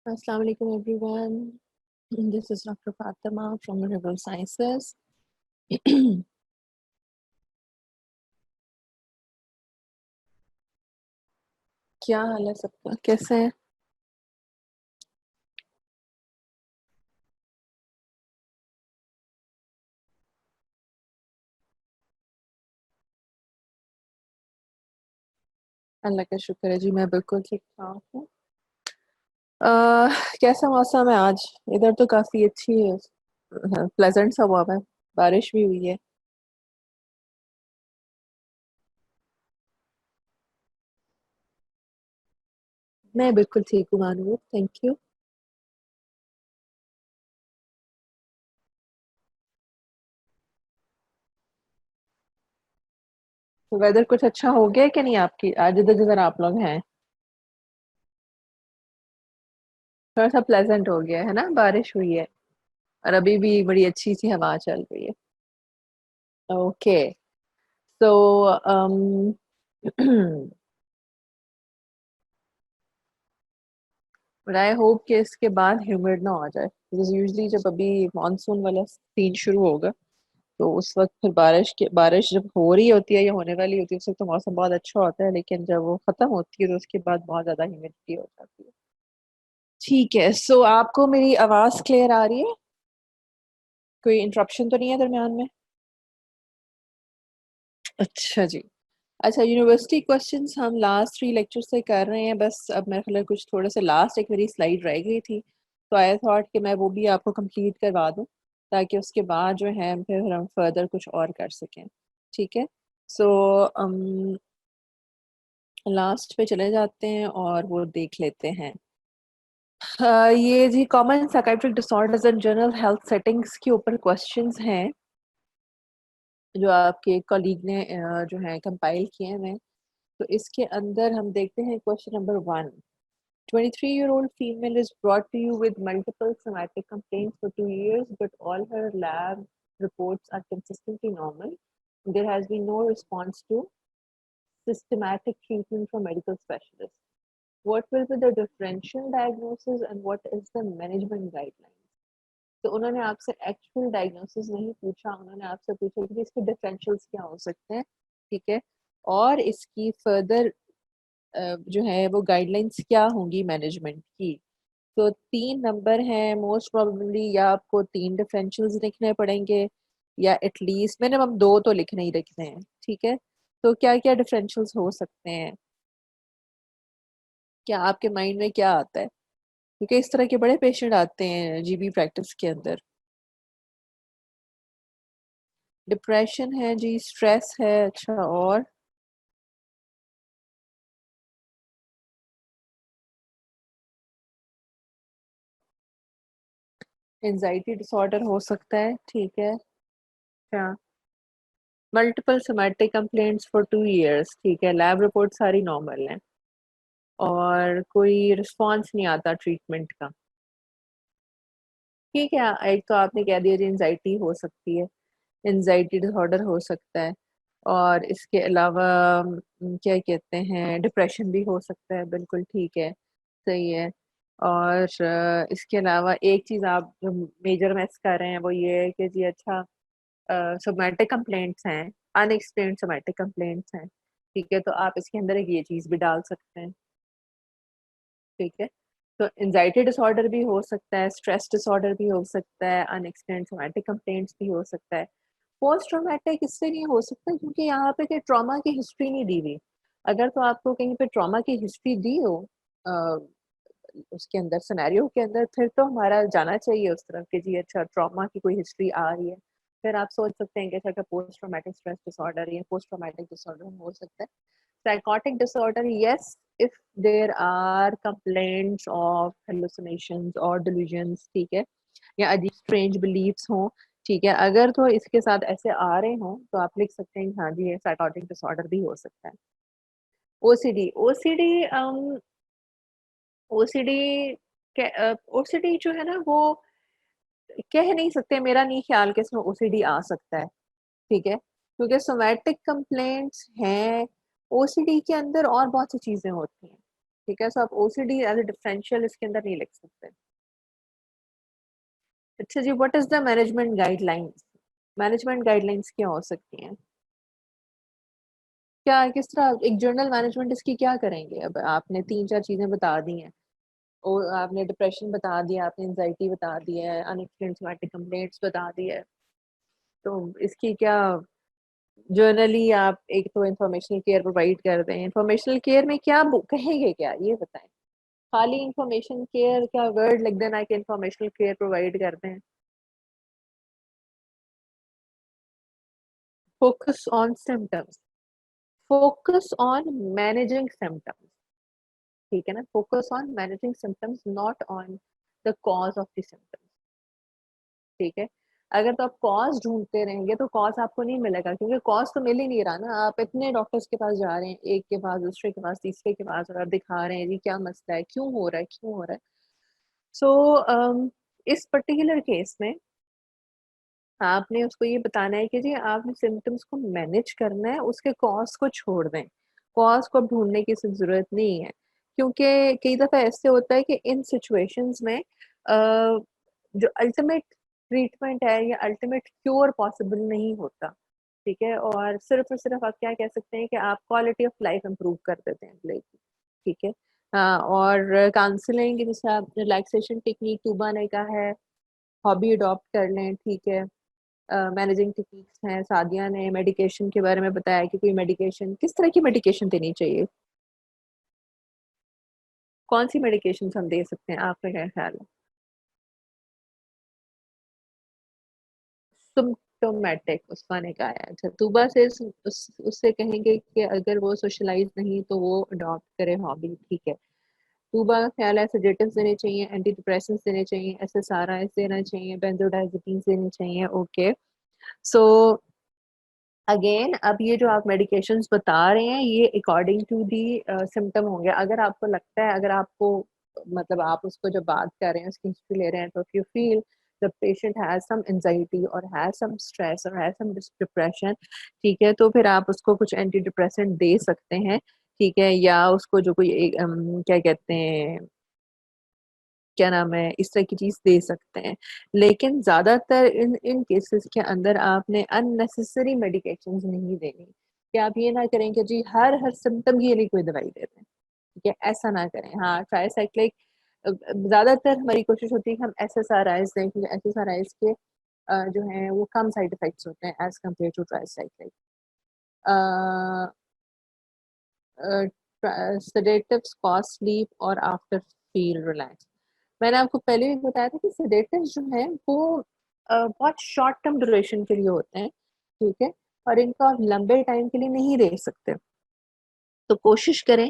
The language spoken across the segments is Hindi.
Assalamu alaikum everyone. This is Dr. Fatima from Behavioral Sciences. क्या हाल है सबका, कैसे हैं? अल्लाह का शुक्र है जी, मैं बिल्कुल ठीक ठाक हूँ। कैसा मौसम है आज? इधर तो काफ़ी अच्छी है, प्लेजेंट सा हुआ है, बारिश भी हुई है। मैं बिल्कुल ठीक हूँ मानू, थैंक यू। तो वेदर कुछ अच्छा हो गया है कि नहीं आपकी आज जिधर जिधर आप लोग हैं? थोड़ा सा प्लेजेंट हो गया है ना, बारिश हुई है और अभी भी बड़ी अच्छी सी हवा चल रही है। ओके, तो बट आई होप कि इसके बाद ह्यूमिड ना हो जाए, बिकॉज यूजली जब अभी मानसून वाला सीन शुरू होगा तो उस वक्त फिर बारिश जब हो रही होती है या होने वाली होती है उस वक्त तो मौसम बहुत अच्छा होता है, लेकिन जब वो खत्म होती है तो उसके बाद बहुत ज्यादा ह्यूमिडिटी हो जाती है। ठीक है, सो आपको मेरी आवाज क्लियर आ रही है? कोई इंटरप्शन तो नहीं है दरम्यान में? अच्छा जी। अच्छा, यूनिवर्सिटी क्वेश्चंस हम लास्ट 3 लेक्चर से कर रहे हैं, बस अब मेरे ख्याल है कुछ थोड़े से लास्ट एक मेरी स्लाइड रह गई थी, तो आई थॉट कि मैं वो भी आपको कंप्लीट करवा दूं ताकि उसके बाद जो है फिर हम फर्दर कुछ और कर सकें। ठीक है, सो लास्ट पे चले जाते हैं और वो देख लेते हैं। ये जी common psychiatric disorders and general health settings के ऊपर क्वेश्चंस हैं जो आपके कॉलीग ने जो है कंपाइल किए हैं। तो इसके अंदर हम देखते हैं question number 1। 23-year-old female is brought to you with multiple somatic complaints for 2 years, but all her lab reports are consistently normal. There has been no response to systematic treatment from medical specialists. What will be the differential diagnosis and what is the management guidelines? तो उन्होंने आपसे एक्चुअल डायग्नोसिस नहीं पूछा, उन्होंने आपसे पूछा कि इसके डिफरेंशियल्स क्या हो सकते हैं, ठीक है, और इसकी फर्दर जो है वो गाइडलाइंस क्या होंगी मैनेजमेंट की। तो 3 नंबर हैं, मोस्ट प्रोबेबली या आपको 3 डिफरेंशियल्स लिखने पड़ेंगे या एटलीस्ट मिनिमम 2 तो लिखने ही रखने हैं। ठीक है, तो क्या क्या डिफरेंशियल्स हो सकते हैं, क्या आपके माइंड में क्या आता है? क्योंकि इस तरह के बड़े पेशेंट आते हैं जीबी प्रैक्टिस के अंदर। डिप्रेशन है जी, स्ट्रेस है, अच्छा, और एंजाइटी डिसऑर्डर हो सकता है, ठीक है। अच्छा, multiple somatic complaints for 2 years, ठीक है, लैब रिपोर्ट सारी नॉर्मल हैं और कोई रिस्पॉन्स नहीं आता ट्रीटमेंट का। ठीक है, एक तो आपने कह दिया जी एंजाइटी हो सकती है, एंजाइटी डिसऑर्डर हो सकता है, और इसके अलावा क्या कहते हैं, डिप्रेशन भी हो सकता है, बिल्कुल ठीक है, सही है। और इसके अलावा एक चीज़ आप जो मेजर मिस कर रहे हैं वो ये है कि जी अच्छा, सोमैटिक कंप्लेंट्स हैं, अनएक्सप्लेन्ड सोमैटिक कंप्लेंट्स हैं, ठीक है, तो आप इसके अंदर एक ये चीज़ भी डाल सकते हैं। ठीक है, तो एंजाइटी डिसऑर्डर भी हो सकता है, स्ट्रेस डिसऑर्डर भी हो सकता है, अनएक्सप्लेन्ड सोमैटिक कंप्लेंट्स भी हो सकता है। पोस्ट ट्रॉमेटिक इससे नहीं हो सकता क्योंकि यहाँ पे कोई ट्रॉमा की हिस्ट्री नहीं दी हुई। अगर तो आपको कहीं पे ट्रॉमा की हिस्ट्री दी हो उसके अंदर सिनेरियो के अंदर, फिर तो हमारा जाना चाहिए उस तरफ कि जी अच्छा ट्रॉमा की कोई हिस्ट्री आ रही है, फिर आप सोच सकते हैं कि अच्छा पोस्ट ट्रॉमेटिक स्ट्रेस डिसऑर्डर या पोस्ट ट्रॉमेटिक डिसऑर्डर हो सकता है। Psychotic disorder, yes, if there are complaints of hallucinations or delusions, ठीक है, या अजीब स्ट्रेंज बिलीव्स हों, ठीक है, अगर तो इसके साथ ऐसे आ रहे हों तो आप लिख सकते हैं हाँ जी ये साइकोटिक डिसऑर्डर भी हो सकता है। ओसीडी, ओसीडी ओसीडी ओसीडी जो है ना वो कह नहीं सकते, मेरा नहीं ख्याल कि इसमें ओसीडी आ सकता है, ठीक है, क्योंकि सोमैटिक कंप्लेंट्स हैं, ओसीडी के अंदर और बहुत सी चीजें होती हैं। ठीक है, सो आप ओसीडी एज ए डिफरेंशियल इसके अंदर नहीं लिख सकते। अच्छा जी, what is the management guidelines? Management guidelines क्या हो सकती हैं? क्या किस तरह एक जर्नल मैनेजमेंट इसकी क्या करेंगे? अब आपने 3-4 चीज़ें बता दी हैं। और आपने डिप्रेशन बता दिया, आपने एंग्जायटी बता दी है, अनएक्सप्लेन्ड सोमैटिक कंप्लेंट्स बता दी है। तो इसकी क्या जर्नली आप एक तो इन्फॉर्मेशनल केयर प्रोवाइड कर दें। इन्फॉर्मेशनल केयर में क्या कहेंगे क्या ये बताएं? खाली इन्फॉर्मेशन केयर क्या वर्ड लिख देना कि इन्फॉर्मेशनल केयर प्रोवाइड कर दें? Focus on symptoms, focus on managing symptoms, ठीक है ना? Focus on managing symptoms, not on the cause of the symptoms, ठीक है? अगर तो आप कॉज ढूंढते रहेंगे तो कॉज आपको नहीं मिलेगा, क्योंकि कॉज तो मिल ही नहीं रहा ना। आप इतने डॉक्टर्स के पास जा रहे हैं, एक के पास, दूसरे के पास, तीसरे के पास, और आप दिखा रहे हैं जी क्या मसला है, क्यों हो रहा है, क्यों हो रहा है। सो इस पर्टिकुलर केस में आपने उसको ये बताना है कि जी आपने सिम्टम्स को मैनेज करना है, उसके कॉज को छोड़ दें। कॉज को अब ढूंढने की जरूरत नहीं है, क्योंकि कई दफा ऐसे होता है कि इन सिचुएशंस में जो अल्टीमेट ट्रीटमेंट है या अल्टीमेट क्योर पॉसिबल नहीं होता, ठीक है? और सिर्फ आप क्या कह सकते हैं कि आप क्वालिटी ऑफ लाइफ इंप्रूव कर देते हैं अगले की, ठीक है? हाँ, और काउंसलिंग जैसे आप रिलैक्सेशन टेक्निक टूबा ने कहा है, हॉबी अडॉप्ट कर लें, ठीक है? मैनेजिंग टेक्निक्स हैं, सादिया ने मेडिकेशन के बारे में बताया कि कोई मेडिकेशन किस तरह की मेडिकेशन देनी चाहिए, कौन सी मेडिकेशन हम दे सकते हैं, आपका क्या ख्याल है? सिम्प्टोमेटिक उसका ने कहा है। अच्छा, तुबा से उससे कहेंगे कि अगर वो सोशलाइज नहीं तो वो अडॉप्ट करे हॉबी, ठीक है? तुबा का ख्याल है सेडेटिव्स देने चाहिए, एंटी डिप्रेसेंट्स देने चाहिए, एसएसआरआईस देना चाहिए, बेंजोडाइजेपिन्स देने चाहिए, ओके? सो अगेन अब ये जो आप मेडिकेशंस बता रहे हैं ये अकॉर्डिंग टू दी सिम्टम होंगे। अगर आपको लगता है, अगर आपको मतलब आप उसको जब बात कर रहे हैं, उसकी हिस्ट्री ले रहे हैं, तो if you feel the patient has some anxiety और हैज सम स्ट्रेस और हैज सम डिप्रेशन, ठीक है, तो फिर आप उसको कुछ एंटी डिप्रेसेंट दे सकते हैं, ठीक है? या उसको जो कोई क्या कहते हैं, क्या नाम है, इस तरह की चीज दे सकते हैं। लेकिन ज्यादातर इन इन केसेस के अंदर आपने अननेसेसरी मेडिकेशंस नहीं देनी, कि आप ये ना करें कि जी हर हर सिम्टम के लिए कोई दवाई दे दें, ठीक है? ऐसा ना करें। हाँ, ट्राईसाइक्लिक ज्यादातर हमारी कोशिश होती है कि हम एसएसआरआईज दें, क्योंकि एसएसआरआईज के जो हैं वो कम साइड इफेक्ट्स होते हैं as compare to tricyclic. Sedatives cause sleep और आफ्टर फील रिलैक्स। मैंने आपको पहले भी बताया था कि सेडेटिव्स जो हैं वो बहुत शॉर्ट टर्म ड्यूरेशन के लिए होते हैं, ठीक है? और इनको आप लंबे टाइम के लिए नहीं दे सकते। तो कोशिश करें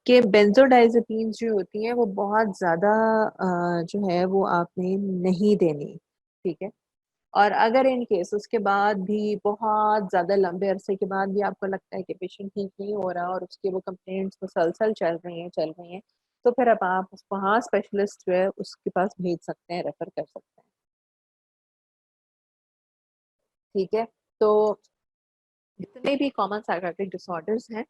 कि बेंजोडाइजेपिन्स जो होती हैं वो बहुत ज़्यादा जो है वो आपने नहीं देनी, ठीक है? और अगर इन केस उसके बाद भी बहुत ज़्यादा लंबे अरसे के बाद भी आपको लगता है कि पेशेंट ठीक नहीं हो रहा और उसकी वो कंप्लेंट्स मुसलसल चल रही हैं, तो फिर अब आप उसको हाँ स्पेशलिस्ट जो है उसके पास भेज सकते हैं, रेफर कर सकते हैं, ठीक है? तो जितने भी कॉमन साइकाट्रिक डिसऑर्डर्स हैं,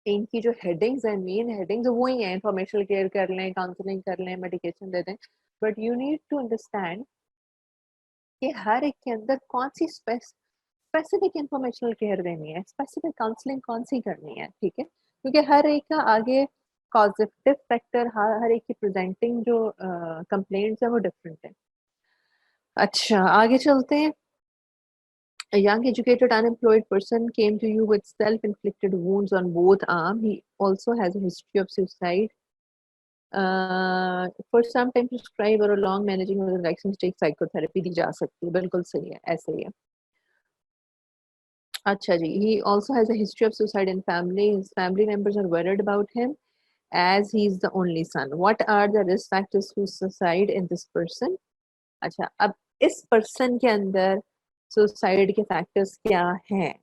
इनकी जो हेडिंग्स हैं, मेन हेडिंग्स वही हैं, इंफॉर्मेशनल केयर कर लें, काउंसलिंग कर लें, मेडिकेशन दे दें। But you need to understand कि हर एक के अंदर कौन सी स्पेसिफिक इंफॉर्मेशनल केयर देनी है, स्पेसिफिक काउंसलिंग कौन सी करनी है, ठीक है? क्योंकि हर एक का आगे कॉजेटिव फैक्टर, हर एक की प्रेजेंटिंग जो कंप्लेंट्स है वो डिफरेंट है। अच्छा, आगे चलते हैं। A young educated unemployed person came to you with self-inflicted wounds on both arms. He also has a history of suicide. For some time prescribe or a long managing with vaccines take psychotherapy दी जा सकती है, बिल्कुल सही है, ऐसे ही है। अच्छा जी, he also has a history of suicide in family. His family members are worried about him as he is the only son. What are the risk factors to suicide in this person? अच्छा, अब इस पर्सन के अंदर सुसाइड के फैक्टर्स क्या हैं?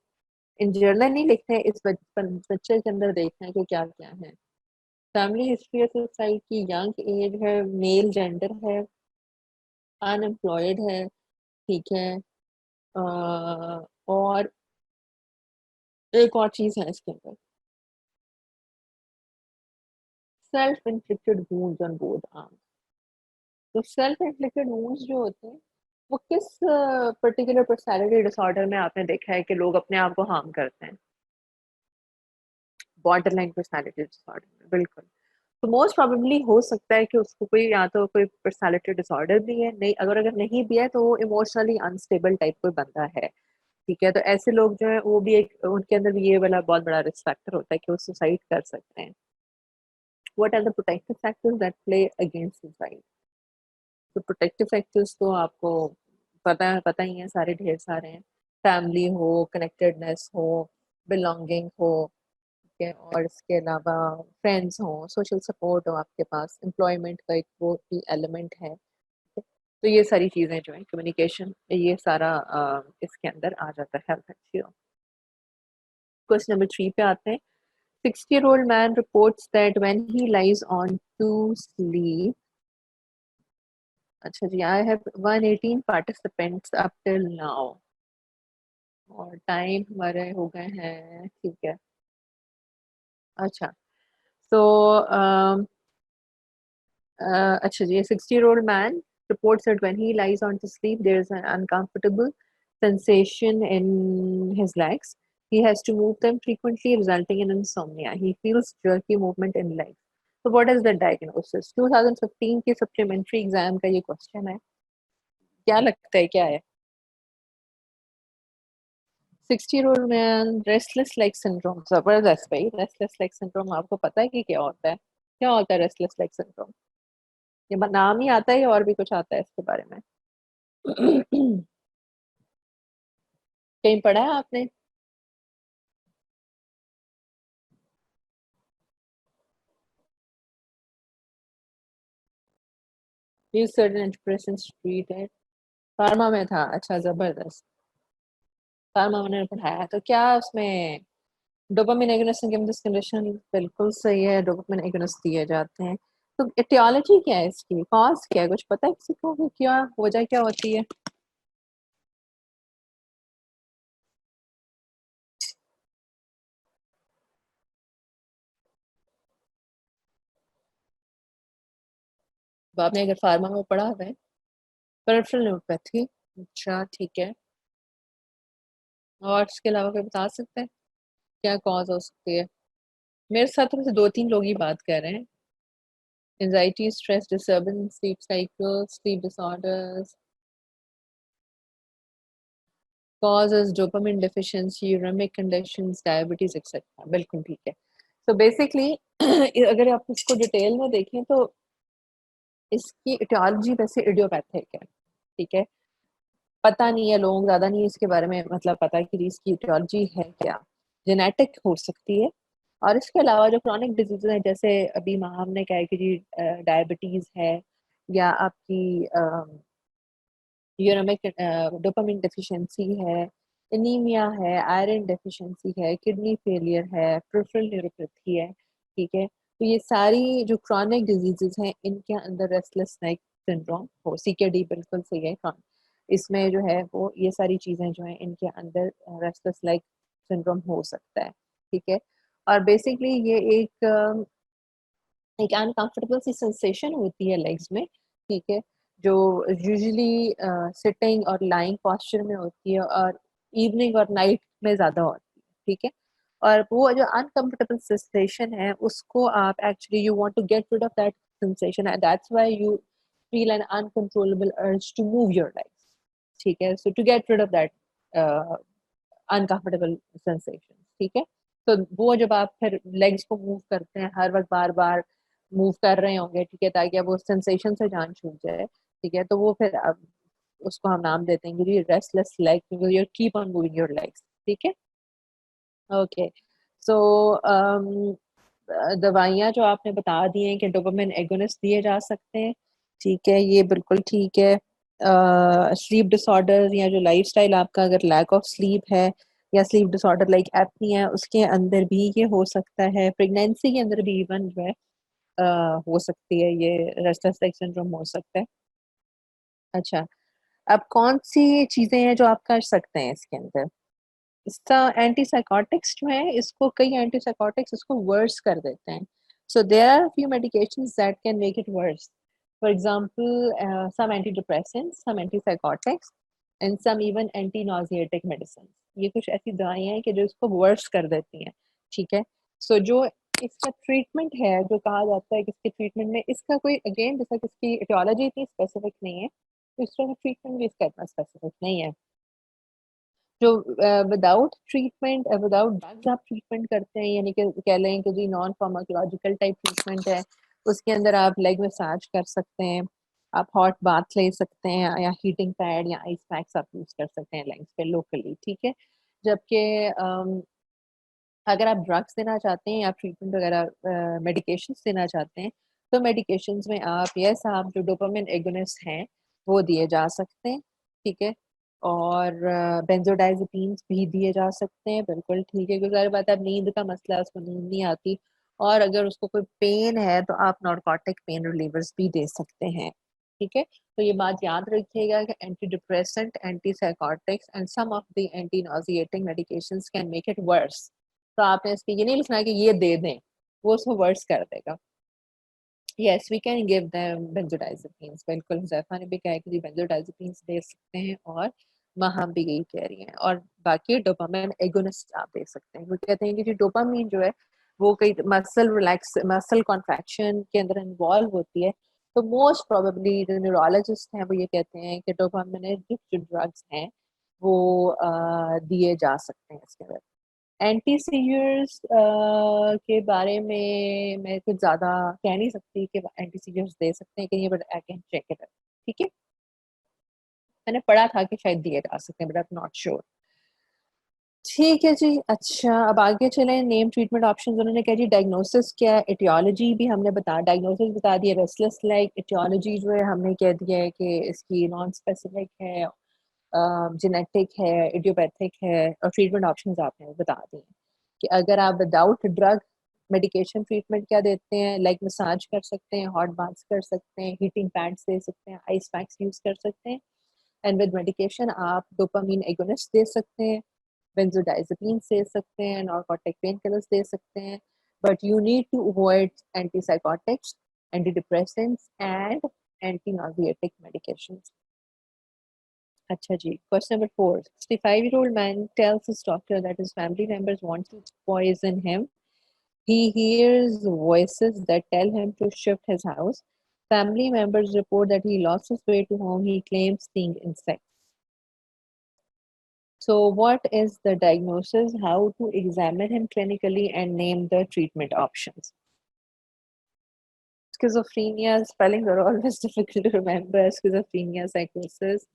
इन जनरल नहीं लिखते हैं, इस बच्चे के अंदर देखना है कि क्या क्या है। फैमिली हिस्ट्री ऑफ सुसाइड की, यंग एज है, मेल जेंडर है, अनएम्प्लॉयड है, ठीक है? और एक और चीज है इसके अंदर। Self inflicted wounds on both arms. तो सेल्फ इन्फ्लिक्टेड वुंड्स जो होते हैं वो किस पर्टिकुलर पर्सनालिटी डिसऑर्डर में आपने देखा है कि लोग अपने आप को हार्म करते हैं? बॉर्डरलाइन पर्सनालिटी डिसऑर्डर में, बिल्कुल। तो मोस्ट प्रोबेबली हो सकता है कि उसको कोई या तो कोई पर्सनालिटी डिसऑर्डर भी है, नहीं अगर नहीं भी है तो वो इमोशनली अनस्टेबल टाइप कोई बंदा है। ठीक है, तो ऐसे लोग जो है वो भी एक उनके अंदर भी ये वाला बहुत बड़ा रिस्क फैक्टर होता है कि वो सुसाइड कर सकते हैं। What are the protective factors that play against suicide? तो प्रोटेक्टिव फैक्टर्स तो आपको पता ही है, सारे ढेर सारे हैं। फैमिली हो, कनेक्टेडनेस हो, बिलोंगिंग हो, ठीक है, और इसके अलावा फ्रेंड्स हो, सोशल सपोर्ट हो आपके पास, एम्प्लॉयमेंट का एक वो भी एलिमेंट है। ठीक है? तो ये सारी चीज़ें जो है, कम्युनिकेशन, ये सारा इसके अंदर आ जाता है हेल्थ इश्यू। क्वेश्चन नंबर 3 पे आते हैं। 60-year-old man reports that when he lies on to sleep, अच्छा जी, I have 118 participants up till now और टाइम हमारे हो गए हैं, ठीक है। अच्छा, तो अच्छा जी, 60-year-old man reports that when he lies on to sleep, there is an uncomfortable sensation in his legs. He has to move them frequently, resulting in insomnia. He feels jerky movement in legs. So what is the diagnosis? 2015 की supplementary exam का ये question है। क्या लगता है क्या है? 60-year-old man restless leg syndrome, जबरदस्त भाई। restless leg syndrome आपको पता है कि क्या होता है? क्या होता है restless leg syndrome? ये नाम ही आता है या और भी कुछ आता है इसके बारे में? कहीं पढ़ा है आपने? Use certain antidepressants treated, pharma में था। अच्छा, जबरदस्त। फार्मा मैंने पढ़ाया तो क्या उसमें dopamine agonist given this condition? बिल्कुल सही है, डोपामिन एगोनिस्ट दिए जाते हैं। तो एटियोलॉजी क्या है इसकी, कॉज क्या है, कुछ पता है किसी को कि क्या वजह क्या होती है? तो आपने अगर फार्मा में पढ़ा हुआ है, पेरिफेरल न्यूरोपैथी, अच्छा ठीक है। और इसके अलावा कोई बता सकते हैं क्या कॉज हो सकती है? मेरे साथ तो दो तीन लोग ही बात कर रहे हैं। Anxiety, stress disturbance, sleep cycle, sleep disorders, causes dopamine deficiency, rheumatic conditions, diabetes, etc. बिल्कुल ठीक है। तो बेसिकली अगर आप इसको डिटेल में देखें तो इसकी इटियोलॉजी वैसे इडियोपैथिक है, ठीक है। पता नहीं है, लोग ज़्यादा नहीं इसके बारे में मतलब पता है कि इसकी इटियोलॉजी है क्या। जेनेटिक हो सकती है, और इसके अलावा जो क्रॉनिक डिजीज हैं, जैसे अभी माम ने कहा है कि जी डायबिटीज़ है, या आपकी यूरेमिक डोपामिन डेफिशिएंसी है, एनीमिया है, आयरन डेफिशिएंसी है, किडनी फेलियर है, पेरिफेरल न्यूरोपैथी है, ठीक है। तो ये सारी जो क्रॉनिक डिजीजेस हैं इनके अंदर रेस्टलेस नाइट सिंड्रोम हो, सीकेडी बिल्कुल सही है। इसमें जो है वो ये सारी चीज़ें जो हैं इनके अंदर रेस्टलेस लाइक सिंड्रोम हो सकता है, ठीक है। और बेसिकली ये एक अनकंफर्टेबल सी सेंसेशन होती है लेग्स में, ठीक है, जो यूजुअली सिटिंग और लाइंग पोस्चर में होती है, और इवनिंग और नाइट में ज़्यादा होती है, ठीक है। और वो जो अनकंफर्टेबल सेंसेशन है उसको आप actually you want to get rid of that sensation, and that's why you feel an uncontrollable urge to move your legs, ठीक है। So to get rid of that uncomfortable sensation, ठीक है। तो वो जब आप फिर लेग्स को मूव करते हैं हर वक्त बार बार मूव कर रहे होंगे, ठीक है, ताकि अब वो सेंसेशन से जान छूट जाए, ठीक है, तो वो फिर अब उसको हम नाम देते हैं कि restless leg, because you keep on moving your legs, ठीक है। ओके, सो दवाइयाँ जो आपने बता दी हैं कि डोपामिन एगोनिस्ट दिए जा सकते हैं, ठीक है, ये बिल्कुल ठीक है। स्लीप डिसऑर्डर या जो लाइफस्टाइल आपका अगर लैक ऑफ स्लीप है, या स्लीप डिसऑर्डर लाइक एपनिया, उसके अंदर भी ये हो सकता है। प्रेगनेंसी के अंदर भी इवन जो है हो सकती है, ये रेस्टलेस लेग सिंड्रोम हो सकता है। अच्छा, अब कौन सी चीजें हैं जो आप कर सकते हैं इसके अंदर? इसका एंटी साइकोटिक्स जो है, इसको कई एंटी साइकोटिक्स इसको वर्स कर देते हैं, So there are a few medications that can make it worse. For example, some antidepressants, some antipsychotics, and some even anti-nauseatic medicines. ये कुछ ऐसी दवाइयाँ हैं कि जो इसको worse कर देती हैं, ठीक है? So जो इसका treatment है, जो कहा जाता है कि इसके treatment में इसका कोई again जैसा कि इसकी etiology इतनी specific नहीं है, तो इस तरह treatment भी इसका इतना specific नहीं है। जो विदाउट ट्रीटमेंट विदाउट ड्रग्स आप ट्रीटमेंट करते हैं, यानी कि कह लें कि जी नॉन फार्माकोलॉजिकल टाइप ट्रीटमेंट है, उसके अंदर आप लेग मसाज कर सकते हैं, आप हॉट बाथ ले सकते हैं, या हीटिंग पैड या आइस पैक्स आप यूज कर सकते हैं लेग्स पे लोकली, ठीक है। जबकि अगर आप ड्रग्स देना चाहते हैं या ट्रीटमेंट वगैरह मेडिकेशंस देना चाहते हैं, तो मेडिकेशंस में आप यस आप जो डोपामिन एगोनिस्ट हैं वो दिए जा सकते हैं, ठीक है। और बेंजोडाइजेपीन्स भी दिए जा सकते हैं, बिल्कुल ठीक है, क्योंकि सारी बात है, अब नींद का मसला है, उसको नींद नहीं आती, और अगर उसको कोई पेन है तो आप नॉर्कोटिक पेन रिलीवर्स भी दे सकते हैं, ठीक है। तो ये बात याद रखिएगा कि antidepressant, antipsychotics and some of the anti nauseating medications can make it worse. तो आपने इसके ये नहीं लिखना है कि ये दे दें, वो उसको वर्स कर देगा। Yes we can give them benzodiazepines, बिल्कुल हुज़ैफा ने भी कहा है कि जी बेंजोडाइजेपीन्स दे सकते हैं, और वहाँ भी यही कह रही हैं, और बाकी डोपामिन एगोनिस्ट आप दे सकते हैं। वो कहते हैं कि जी डोपामिन जो है वो कई मसल कॉन्ट्रैक्शन के अंदर इन्वॉल्व होती है, तो मोस्ट प्रोबेबली जो न्यूरोलॉजिस्ट हैं वो ये कहते हैं कि डोपामिनर्जिक जो ड्रग्स हैं वो दिए जा सकते हैं इसके अंदर। एंटी सीजर्स के बारे में मैं कुछ ज़्यादा कह नहीं सकती कि एंटी सीजर्स दे सकते हैं कि ये, but I can check it, ठीक है। मैंने पढ़ा था कि शायद दिए जा सकते हैं, but I am not sure. ठीक है जी, अच्छा अब आगे चलें। नेम ट्रीटमेंट ऑप्शंस उन्होंने कहा जी, डायग्नोसिस क्या है, एटियोलॉजी भी हमने डायग्नोसिस बता दिया, रेस्टलेस लाइक, एटियोलॉजी जो है हमने कह दिया है कि इसकी नॉन स्पेसिफिक है, जेनेटिक है, इडियोपैथिक है, और ट्रीटमेंट ऑप्शंस आपने बता दिए कि अगर आप विदाउट ड्रग मेडिकेशन ट्रीटमेंट क्या देते हैं, लाइक मसाज कर सकते हैं, हॉट बाथ्स कर सकते हैं, हीटिंग पैड्स दे सकते हैं, आइस पैक्स यूज कर सकते हैं, एंड विद मेडिकेशन आप डोपामीन एगोनिस्ट दे सकते हैं, बेंजोडाइजेपीन दे सकते हैं, नॉर्कोटिक पेन किलर्स दे सकते हैं, but you need to avoid antipsychotics, antidepressants and anti nauseatic medications. Acha ji. Question number 4. 65-year-old man tells his doctor that his family members want to poison him. He hears voices that tell him to shift his house. Family members report that he lost his way to home. He claims seeing insects. So, what is the diagnosis? How to examine him clinically and name the treatment options? Schizophrenia, spellings are always difficult to remember. Schizophrenia, psychosis.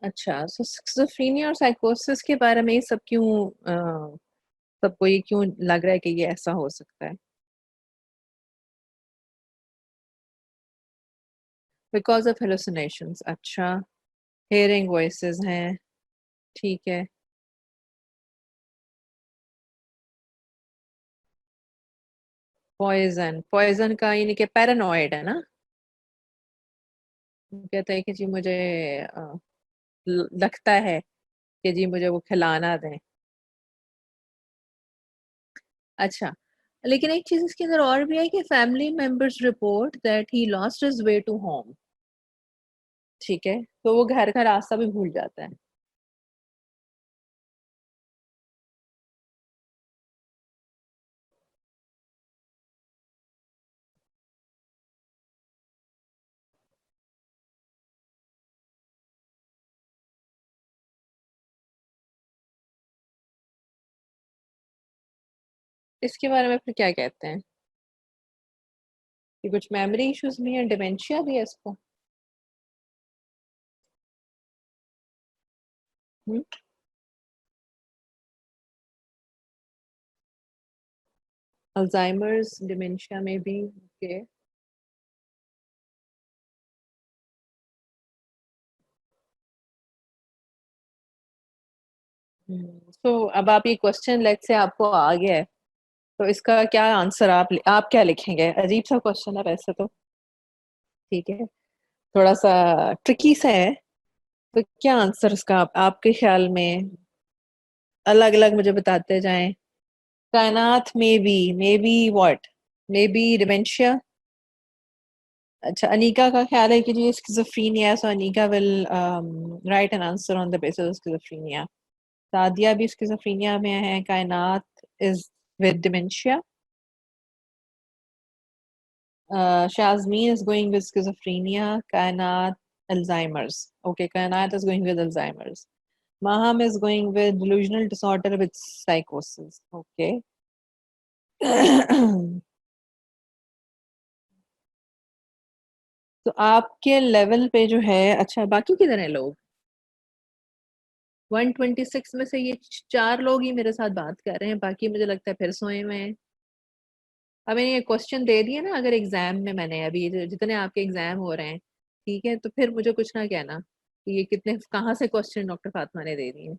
अच्छा, so schizophrenia और साइकोसिस के बारे में ये सब क्यों सबको ये क्यों लग रहा है कि ये ऐसा हो सकता है? Because of hallucinations. अच्छा, हेयरिंग वॉइसेस हैं, ठीक है। पॉइजन, पॉइजन का यानी कि पैरानॉइड है ना। वो कहते हैं कि जी मुझे लगता है कि जी मुझे वो खिलाना दें। अच्छा, लेकिन एक चीज इसके अंदर और भी है कि family members report that he lost his way to home, ठीक है, तो वो घर का रास्ता भी भूल जाता है। इसके बारे में फिर क्या कहते हैं कि कुछ मेमोरी इश्यूज भी हैं, डिमेंशिया भी है इसको? अल्जाइमर्स, डिमेंशिया में भी, ओके। तो अब आप ये क्वेश्चन लेट से आपको आ गया है, तो इसका क्या आंसर आप क्या लिखेंगे? अजीब सा क्वेश्चन है वैसे तो, ठीक है, थोड़ा सा ट्रिकी सा है। तो क्या आंसर इसका आपके ख्याल में? अलग अलग मुझे बताते जाएं। Kainat maybe what? Maybe dementia. अच्छा, अनीका का ख्याल है कि जी schizophrenia, so Anika will write an answer on the basis of schizophrenia. Sadia भी स्किज़ोफ्रीनिया में है, Kainat is with dementia. Shazmeen is going with schizophrenia. Kainat, Alzheimer's. Okay, Kainat is going with Alzheimer's. Maham is going with delusional disorder with psychosis. Okay. तो आपके लेवल पे जो है, अच्छा बाकी किधर हैं लोग? 126 में से ये 4 लोग ही मेरे साथ बात कर रहे हैं, बाकी मुझे लगता है फिर सोए हुए हैं। अब मैंने ये क्वेश्चन दे दिए ना, अगर एग्जाम में मैंने अभी जितने आपके एग्जाम हो रहे हैं, ठीक है, तो फिर मुझे कुछ ना कहना कि ये कितने कहाँ से क्वेश्चन डॉक्टर फातिमा ने दे दिए।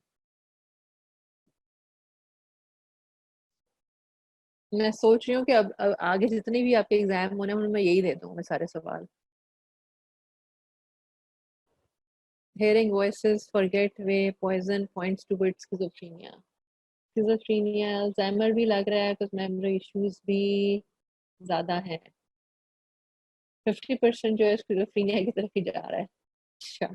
मैं सोच रही हूँ कि अब आगे जितने भी आपके एग्जाम होने हैं उनमें यही दे दूँ मैं सारे सवाल। Hearing voices, forget way, poison points towards schizophrenia. Schizophrenia, Alzheimer भी लग रहा है, कुछ मेमोरी इश्यूज भी ज्यादा है। 50% जो है स्किज़ोफ्रेनिया की तरफ ही जा रहा है। अच्छा,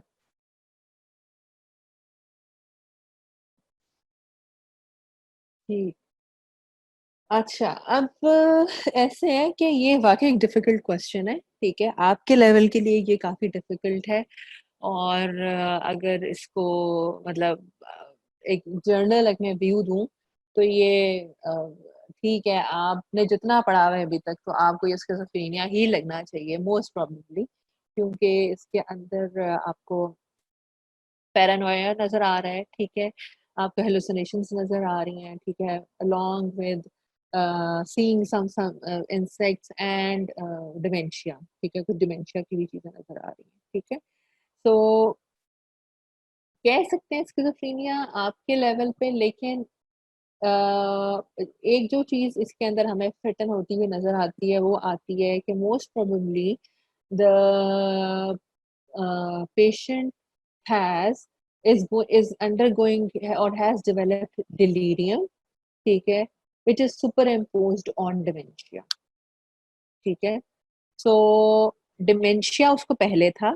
ठीक। अच्छा, अब ऐसे है कि ये वाकई एक डिफिकल्ट क्वेश्चन है, ठीक है, आपके लेवल के लिए ये काफी डिफिकल्ट है। और अगर इसको मतलब एक जर्नल में व्यू दूं तो ये ठीक है, आपने जितना पढ़ा हुआ है अभी तक तो आपको ये स्किज़ोफ्रेनिया ही लगना चाहिए मोस्ट प्रोबेबली, क्योंकि इसके अंदर आपको पैरानोया नजर आ रहा है, ठीक है, आपको हेलुसिनेशंस नजर आ रही हैं, ठीक है, along with seeing some insects and dementia, ठीक है, कुछ डिमेंशिया की भी चीजें नजर आ रही हैं, ठीक है। तो कह सकते हैं स्किज़ोफ्रेनिया आपके लेवल पे, लेकिन एक जो चीज इसके अंदर हमें फिटन होती हुई नजर आती है वो आती है कि most probably the patient has is undergoing or has developed delirium, ठीक है, which is superimposed on dementia, ठीक है। सो डिमेंशिया उसको पहले था,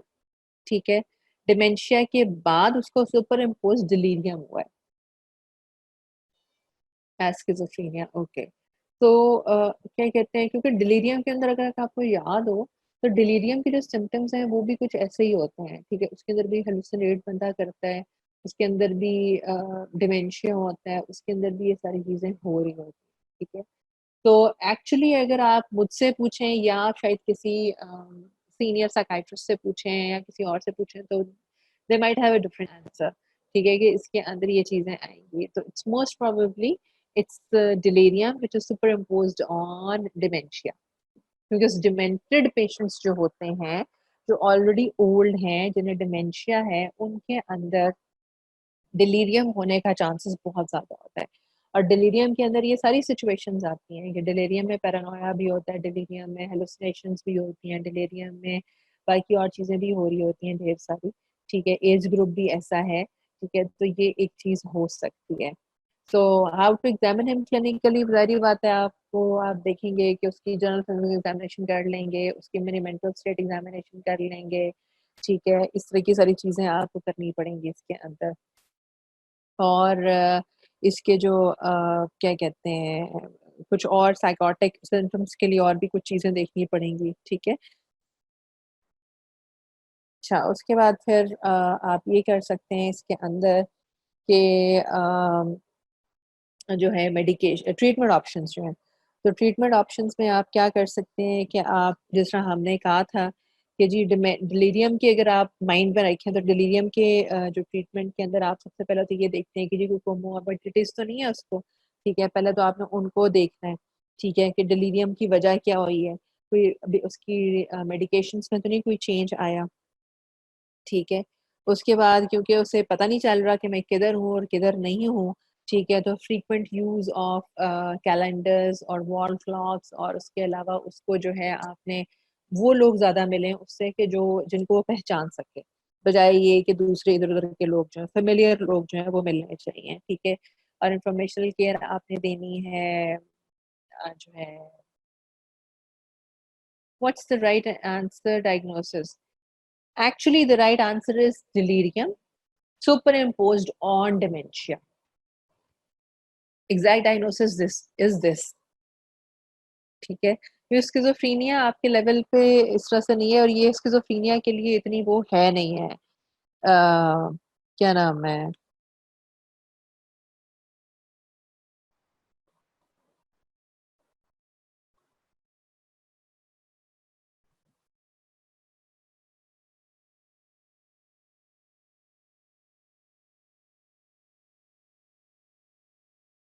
ठीक है, डिमेंशिया के बाद उसको सुपर इम्पोज डिलीरियम हुआ है, स्किज़ोफ्रेनिया, ओके। तो क्या कहते हैं, क्योंकि डिलीरियम के अंदर अगर आपको याद हो तो डिलीरियम के जो सिम्टम्स हैं वो भी कुछ ऐसे ही होते हैं, ठीक है, उसके अंदर भी हेलुसिनेट बंदा करता है, उसके अंदर भी डिमेंशिया होता है, उसके अंदर भी ये सारी चीजें हो रही होती हैं, ठीक है। तो एक्चुअली अगर आप मुझसे पूछें या शायद किसी सीनियर साइकाइट्रिस्ट से पूछें या किसी और से पूछें तो they might have a different answer, ठीक है, कि इसके अंदर ये चीजें आएंगी, तो it's most probably it's delirium which is super imposed on dementia, क्योंकि डिमेंटेड पेशेंट्स जो होते हैं, जो ऑलरेडी ओल्ड हैं, जिन्हें डिमेंशिया है, उनके अंदर डिलीरियम होने का चांसेस बहुत ज्यादा होता है। और डिलीरियम के अंदर ये सारी सिचुएशंस आती हैं कि डिलीरियम में पैरानोया भी होता है, डिलीरियम में हेलुसिनेशंस भी होती हैं, डिलीरियम में बाकी और चीजें भी हो रही होती हैं ढेर सारी, ठीक है, एज ग्रुप भी ऐसा है, ठीक है, तो ये एक चीज हो सकती है। So how to examine him clinically, जारी बात है, आपको आप देखेंगे कि उसकी जनरल फिजिकल एग्जामिनेशन कर लेंगे, उसकी मिनी मेंटल स्टेट एग्जामिनेशन कर लेंगे, ठीक है, इस तरह की सारी चीजें आपको करनी पड़ेंगी इसके अंदर। और इसके जो क्या कहते हैं, कुछ और साइकोटिक सिम्टम्स के लिए और भी कुछ चीजें देखनी पड़ेंगी, ठीक है। अच्छा, उसके बाद फिर आप ये कर सकते हैं इसके अंदर कि जो है मेडिकेशन ट्रीटमेंट ऑप्शंस जो हैं, तो ट्रीटमेंट ऑप्शंस में आप क्या कर सकते हैं कि आप जिस तरह हमने कहा था कि जी डिलीरियम के अगर आप माइंड में रखें तो डिलीरियम के जो ट्रीटमेंट के अंदर आप सबसे पहले तो ये देखते हैं कि जी कोई कोमोर्बिडिटीज तो नहीं है उसको, ठीक है, पहले तो आपने उनको देखना है, ठीक है, कि डिलीरियम की वजह क्या हुई है, कोई अभी उसकी मेडिकेशंस में तो नहीं कोई चेंज आया, ठीक है। उसके बाद क्योंकि उसे पता नहीं चल रहा कि मैं किधर हूँ और किधर नहीं हूँ, ठीक है, तो फ्रीक्वेंट यूज ऑफ कैलेंडर्स और वॉल क्लॉक्स, और उसके अलावा उसको जो है आपने वो लोग ज्यादा मिले उससे कि जो जिनको वो पहचान सके, बजाय ये कि दूसरे इधर उधर के लोग जो है फेमिलियर लोग जो है वो मिलने चाहिए, ठीक है। और इंफॉर्मेशनल केयर आपने देनी है जो है what's the right answer diagnosis. Actually, the right answer is delirium superimposed on dementia. Exact diagnosis this is this. ठीक है, ये स्किज़ोफ्रीनिया आपके लेवल पे इस तरह से नहीं है, और ये स्किज़ोफ्रीनिया के लिए इतनी वो है नहीं है। क्या नाम है?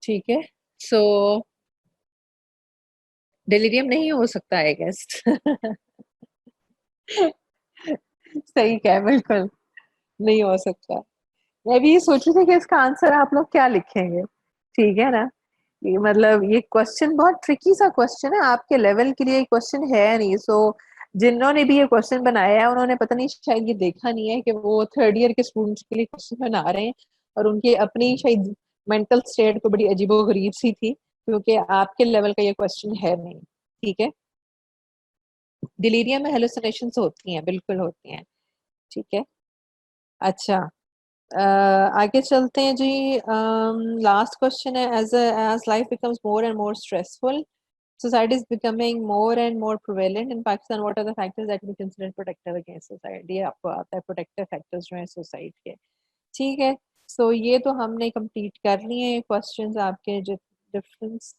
ठीक है, सो डिलीरियम नहीं हो सकता आई गेस। सही क्या है, बिल्कुल नहीं हो सकता। मैं भी ये सोच रही थी कि इसका आंसर आप लोग क्या लिखेंगे, ठीक है ना। ये मतलब ये क्वेश्चन बहुत ट्रिकी सा क्वेश्चन है, आपके लेवल के लिए क्वेश्चन है नहीं। सो जिन्होंने भी ये क्वेश्चन बनाया है उन्होंने पता नहीं शायद ये देखा नहीं है कि वो थर्ड ईयर के स्टूडेंट्स के लिए क्वेश्चन बना रहे हैं, और उनकी अपनी शायद मेंटल स्टेट को बड़ी अजीबोगरीब सी थी, क्योंकि आपके लेवल का ये क्वेश्चन है नहीं, ठीक है। डिलीरियम में हेलुसिनेशंस होती हैं, बिल्कुल होती हैं, ठीक है। अच्छा, आगे चलते हैं जी। लास्ट क्वेश्चन है, as life becomes more and more stressful, society is becoming more and more prevalent in Pakistan, what are the factors that we consider protective against society? ये आपको आता है protective factors जो है सोसाइटी के, ठीक है। सो ये तो हमने कंप्लीट कर लिए हैं क्वेश्चंस आपके। जो डिफरेंस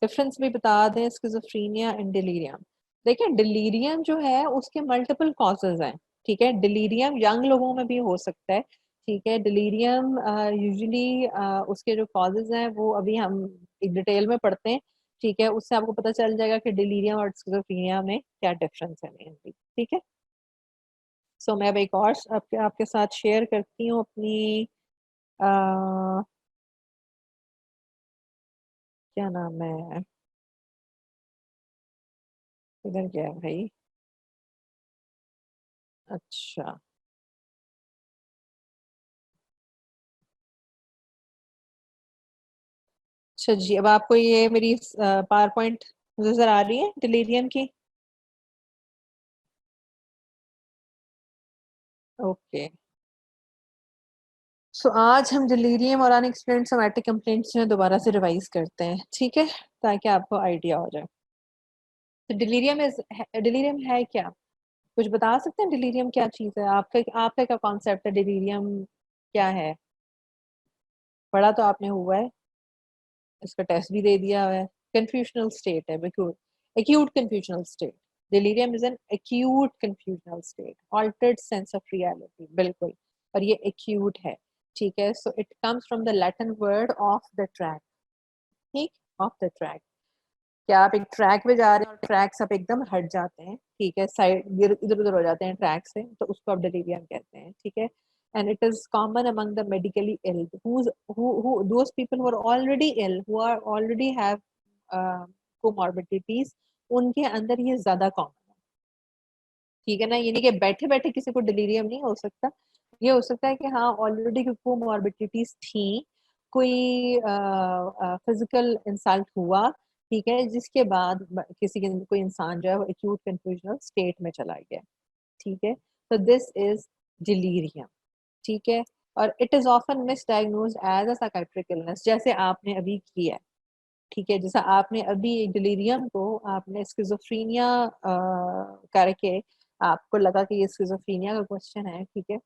डिफरेंस भी बता दें स्किज़ोफ्रेनिया एंड डिलीरियम। देखिए डिलीरियम जो है उसके मल्टीपल कॉजेज हैं, ठीक है। डिलीरियम यंग लोगों में भी हो सकता है, ठीक है। डिलीरियम यूजुअली उसके जो कॉजेज हैं वो अभी हम एक डिटेल में पढ़ते हैं, ठीक है। उससे आपको पता चल जाएगा कि डिलीरियम और स्किज़ोफ्रेनिया में क्या डिफरेंस है मेनली, ठीक है। सो मैं अब एक और आपके आपके साथ शेयर करती हूँ अपनी क्या नाम है, इधर क्या है भाई। अच्छा, अच्छा जी, अब आपको ये मेरी पावर पॉइंट नजर आ रही है डिलीरियम की? ओके, सो आज हम डिलीरियम और अनएक्सप्लेन्ड सोमैटिक कंप्लेंट्स जो है दोबारा से रिवाइज करते हैं, ठीक है, ताकि आपको आइडिया हो जाए। तो डिलीरियम है क्या? कुछ बता सकते हैं डिलीरियम क्या चीज़ है? आपका क्या कॉन्सेप्ट है डिलीरियम क्या है? पढ़ा तो आपने हुआ है, इसका टेस्ट भी दे दिया हुआ है। कंफ्यूशनल स्टेट है, बिल्कुल acute confusional state. Delirium is an acute confusional state, altered sense of reality, बिल्कुल। और ये एक्यूट है, ठीक है। So it comes from the Latin word off the track, ठीक, ऑफ द ट्रैक। क्या आप एक ट्रैक पे जा रहे हैं और ट्रैक से आप एकदम हट जाते हैं, ठीक है, साइड इधर उधर हो जाते हैं ट्रैक से, तो उसको आप डिलीरियम कहते हैं, ठीक है। And it is common among the medically ill, who those people who are already ill, who are already have uh, comorbidities, उनके अंदर ये ज्यादा कॉमन है, ठीक है ना। ये नहीं कि बैठे बैठे किसी को डिलीरियम नहीं हो सकता, ये हो सकता है कि हाँ ऑलरेडी कोमॉर्बिडिटीज थी, कोई फिजिकल इंसल्ट हुआ, ठीक है, जिसके बाद कोई इंसान जो है वो एक्यूट कंफ्यूजनल स्टेट में चला गया, ठीक है। तो दिस इज डिलीरियम, ठीक है। और it is often misdiagnosed as a psychiatric illness, जैसे आपने अभी किया है, ठीक है। जैसा आपने अभी डिलीरियम को आपने स्किज़ोफ्रेनिया करके आपको लगा कि ये स्किज़ोफ्रेनिया का क्वेश्चन है, ठीक है,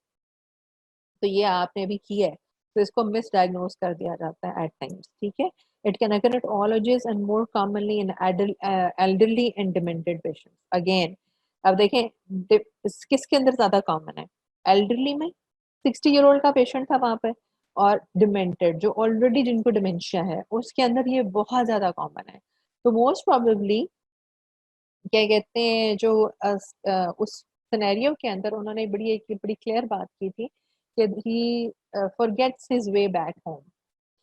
तो ये आपने अभी किया है, तो इसको मिसडायग्नोज कर दिया जाता है एट टाइम्स, ठीक है। It can occur at all ages and more commonly in elderly and demented patients. Again अब देखें किसके अंदर ज्यादा कॉमन है? एल्डरली में, 60 ईयर ओल्ड का पेशेंट था वहां पे, और डिमेंटेड जो ऑलरेडी जिनको डिमेंशिया है उसके अंदर ये बहुत ज्यादा कॉमन है। तो मोस्ट प्रोबेबली क्या कहते हैं जो उस सिनेरियो के अंदर उन्होंने बड़ी क्लियर बात की थी कि he forgets his way back home,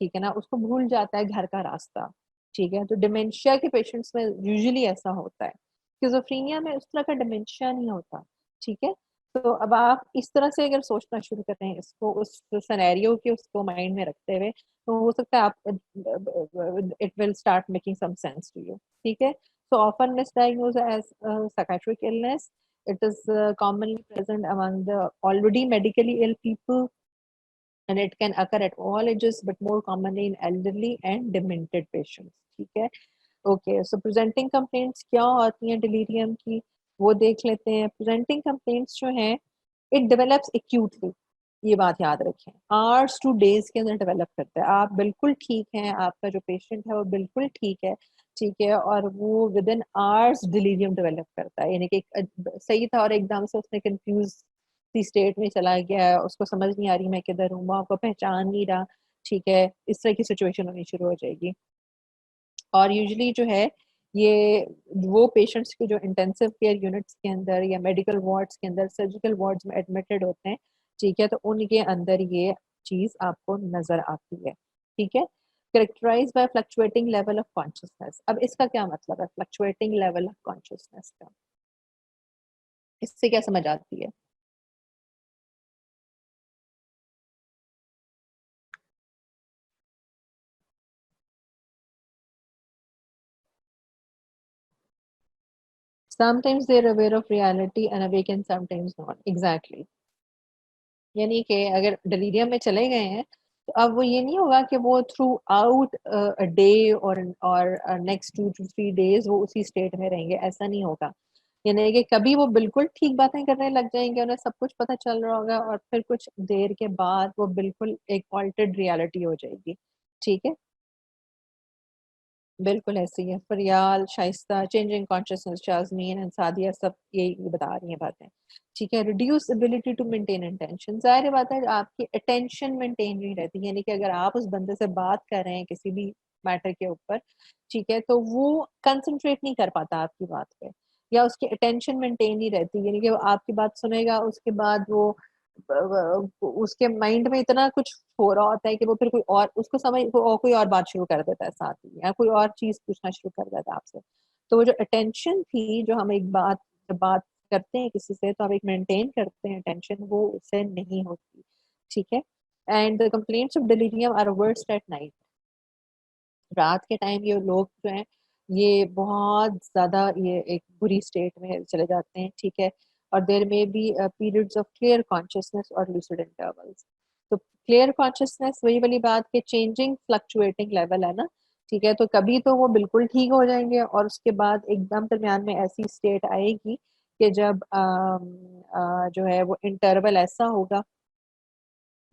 ठीक है ना, उसको भूल जाता है घर का रास्ता, ठीक है। तो डिमेंशिया के पेशेंट्स में यूजुअली ऐसा होता है, स्किज़ोफ्रेनिया में उस तरह का डिमेंशिया नहीं होता, ठीक है। तो अब आप इस तरह से अगर सोचना शुरू कर रहे हैं इसको, उस सिनेरियो के उसको माइंड में रखते हुए, तो हो सकता है आप it will start making some sense to you, ठीक है। So often misdiagnosed as a psychiatric illness, it is commonly present among the already medically ill people, and it can occur at all ages, but more commonly in elderly and demented patients. ठीक है, ओके। सो प्रेजेंटिंग कंप्लेंट्स क्या होती हैं डिलीरियम की, वो देख लेते हैं। प्रेजेंटिंग कंप्लेंट्स जो हैं, इट डेवलप्स एक्यूटली, ये बात याद रखें, आवर्स टू डेज के अंदर डेवलप करता है। आप बिल्कुल ठीक हैं, आपका जो पेशेंट है वो बिल्कुल ठीक है, और वो with in hours delirium develop करता है, यानी कि सही था और एकदम से उसने कंफ्यूज सी स्टेट में चला गया है, उसको समझ नहीं आ रही मैं किधर हूँ, वो आपको पहचान नहीं रहा, ठीक है, इस तरह की सिचुएशन होनी शुरू हो जाएगी। और यूजुअली जो है ये वो पेशेंट्स के जो इंटेंसिव केयर यूनिट्स के अंदर या मेडिकल वार्ड्स के अंदर, सर्जिकल वार्ड्स में एडमिटेड होते हैं, ठीक है, तो उनके अंदर ये चीज आपको नजर आती है, ठीक है। Characterise by fluctuating level of consciousness. अब इसका क्या मतलब है, फ्लक्चुएटिंग लेवल ऑफ कॉन्शियसनेस का, इससे क्या समझ आती है? Sometimes they're aware of reality and awake and sometimes not. Exactly. यानी कि अगर डिलीरियम में चले गए हैं, तो अब वो ये नहीं होगा कि वो थ्रू आउट डे और नेक्स्ट 2 to 3 डेज वो उसी स्टेट में रहेंगे, ऐसा नहीं होगा। यानी कि कभी वो बिल्कुल ठीक बातें करने लग जाएंगे, उन्हें सब कुछ पता चल रहा होगा, और फिर कुछ देर के बाद वो बिल्कुल एक ऑल्टर्ड रियलिटी हो जाएगी, ठीक है। बिल्कुल ऐसे ही है, Faryal, Shaista, changing consciousness, Shazmeen and Sadia सब यही बता रही हैं बातें, ठीक है। Reduce ability to maintain attention, ज़ाहिर बात है आपकी अटेंशन मेंटेन नहीं रहती, यानी कि अगर आप उस बंदे से बात कर रहे हैं किसी भी मैटर के ऊपर, ठीक है, तो वो कंसंट्रेट नहीं कर पाता आपकी बात पे, या उसकी अटेंशन मेंटेन नहीं रहती, यानी कि वो आपकी बात सुनेगा, उसके बाद वो उसके माइंड में इतना कुछ हो रहा होता है कि वो फिर कोई और उसको समझ वो और कोई और बात शुरू कर देता है साथ ही, या कोई और चीज पूछना शुरू कर देता है आपसे। तो वो जो अटेंशन थी, जो हम एक बात जब बात करते हैं किसी से तो हम एक मेंटेन करते हैं अटेंशन, वो उससे नहीं होती, ठीक है। And the complaints of delirium are worst at night. रात के टाइम ये लोग जो हैं ये बहुत ज्यादा ये एक बुरी स्टेट में चले जाते हैं, ठीक है। और there may be periods of clear consciousness और लूसिड इंटरवल्स। तो क्लियर कॉन्शियसनेस वही वाली बात के चेंजिंग फ्लक्चुएटिंग लेवल है ना, ठीक है। तो कभी तो वो बिल्कुल ठीक हो जाएंगे और उसके बाद एकदम दरमियान में ऐसी स्टेट आएगी कि जब जो है वो इंटरवल ऐसा होगा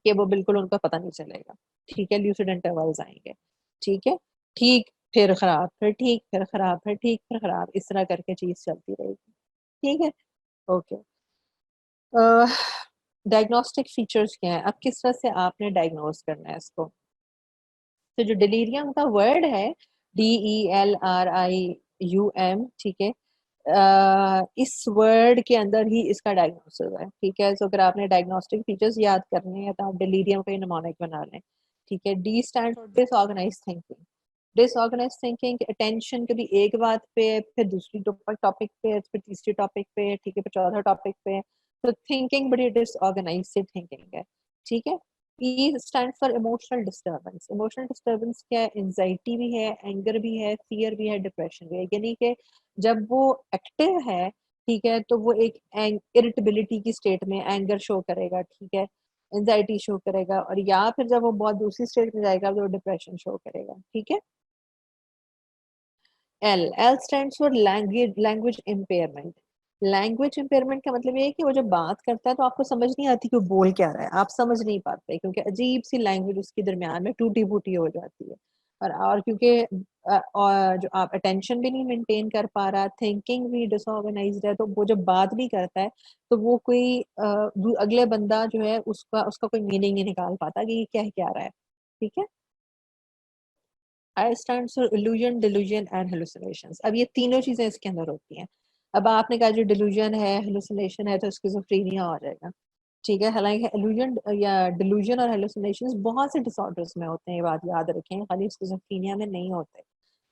कि वो बिल्कुल उनका पता नहीं चलेगा, ठीक है। ल्यूसिड इंटरवल्स आएंगे, ठीक है। ठीक, फिर खराब, फिर ठीक, फिर खराब, फिर ठीक, फिर खराब, इस तरह करके चीज चलती रहेगी, ठीक है। ओके, डायग्नोस्टिक फीचर्स क्या है, अब किस तरह से आपने डायग्नोज करना है इसको। तो जो डिलीरियम का वर्ड है, DELRIUM, ठीक है, इस वर्ड के अंदर ही इसका डायग्नोसिस है, ठीक है। तो अगर आपने डायग्नोस्टिक फीचर्स याद करने हैं तो आप डिलीरियम का निमोनिक बना लें, ठीक है। D stand for disorganise thinking. Disorganise thinking, attention कभी एक बात पे है, फिर दूसरी टॉपिक पे है, फिर तीसरी टॉपिक पे है, ठीक है, फिर चौथा टॉपिक पे है। तो थिंकिंग बड़ी डिसऑर्गेनाइज सी थिंकिंग है, ठीक है। E stand for emotional disturbance. Emotional disturbance क्या है, एंजाइटी भी है, एंगर भी है, फियर भी है, डिप्रेशन भी है, यानी कि जब वो एक्टिव है, ठीक है, तो वो एक इरिटेबिलिटी की स्टेट में एंगर शो करेगा, ठीक है, एंजाइटी शो करेगा, और या फिर जब वो बहुत दूसरी स्टेट में जाएगा तो डिप्रेशन शो करेगा, ठीक है। L L stands for language impairment. Language impairment का मतलब ये है कि वो जब बात करता है तो आपको समझ नहीं आती कि वो बोल क्या रहा है, आप समझ नहीं पाते क्योंकि अजीब सी लैंग्वेज उसके दरमियान में टूटी फूटी हो जाती है। और क्योंकि और जो आप अटेंशन भी नहीं मेंटेन कर पा रहा, थिंकिंग भी डिसऑर्गेनाइज्ड है, तो वो जब बात भी करता है तो वो कोई अगले बंदा जो है उसका उसका कोई मीनिंग नहीं निकाल पाता कि ये क्या रहा है, ठीक है। I stand for illusion, delusion and hallucinations. अब ये तीनों चीजें इसके अंदर होती हैं। अब आपने कहा जो डिल्यूजन है, हेलुसिनेशन है, तो स्किज़ोफ्रेनिया हो जाएगा। ठीक है, हालाँकि इल्यूजन या डिल्यूजन और हेलुसिनेशंस बहुत से डिसऑर्डर्स में होते हैं, ये बात याद रखें, खाली स्किज़ोफ्रेनिया में नहीं होते।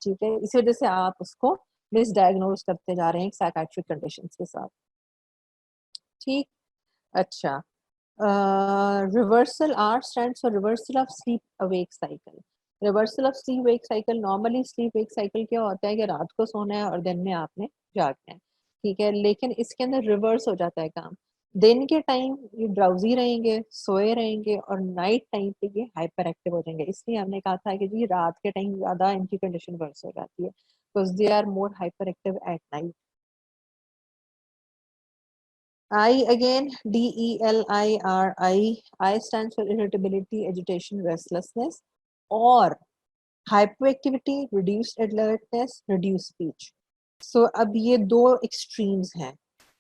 ठीक है, इस वजह से आप उसको मिसडायग्नोज करते जा रहे हैं साइकियाट्रिक कंडीशंस के साथ। ठीक, अच्छा। Reversal, R stands for reversal of sleep awake cycle. Reversal of sleep wake cycle, normally sleep wake cycle क्या होता है कि रात को सोना है और दिन में आपने जागना है। ठीक है, लेकिन इसके अंदर रिवर्स हो जाता है काम। दिन के टाइम ये ड्राउजी रहेंगे, सोए रहेंगे, और नाइट टाइम पे ये हाइपर एक्टिव हो जाएंगे। इसलिए हमने कहा था कि जी रात के टाइम ज्यादा इनकी कंडीशन वर्स हो जाती है, because they are more hyperactive at night. I again, DELIRI. I stands for irritability, agitation, restlessness, or hyperactivity, reduced alertness, reduced speech. So अब ये दो एक्सट्रीम्स हैं।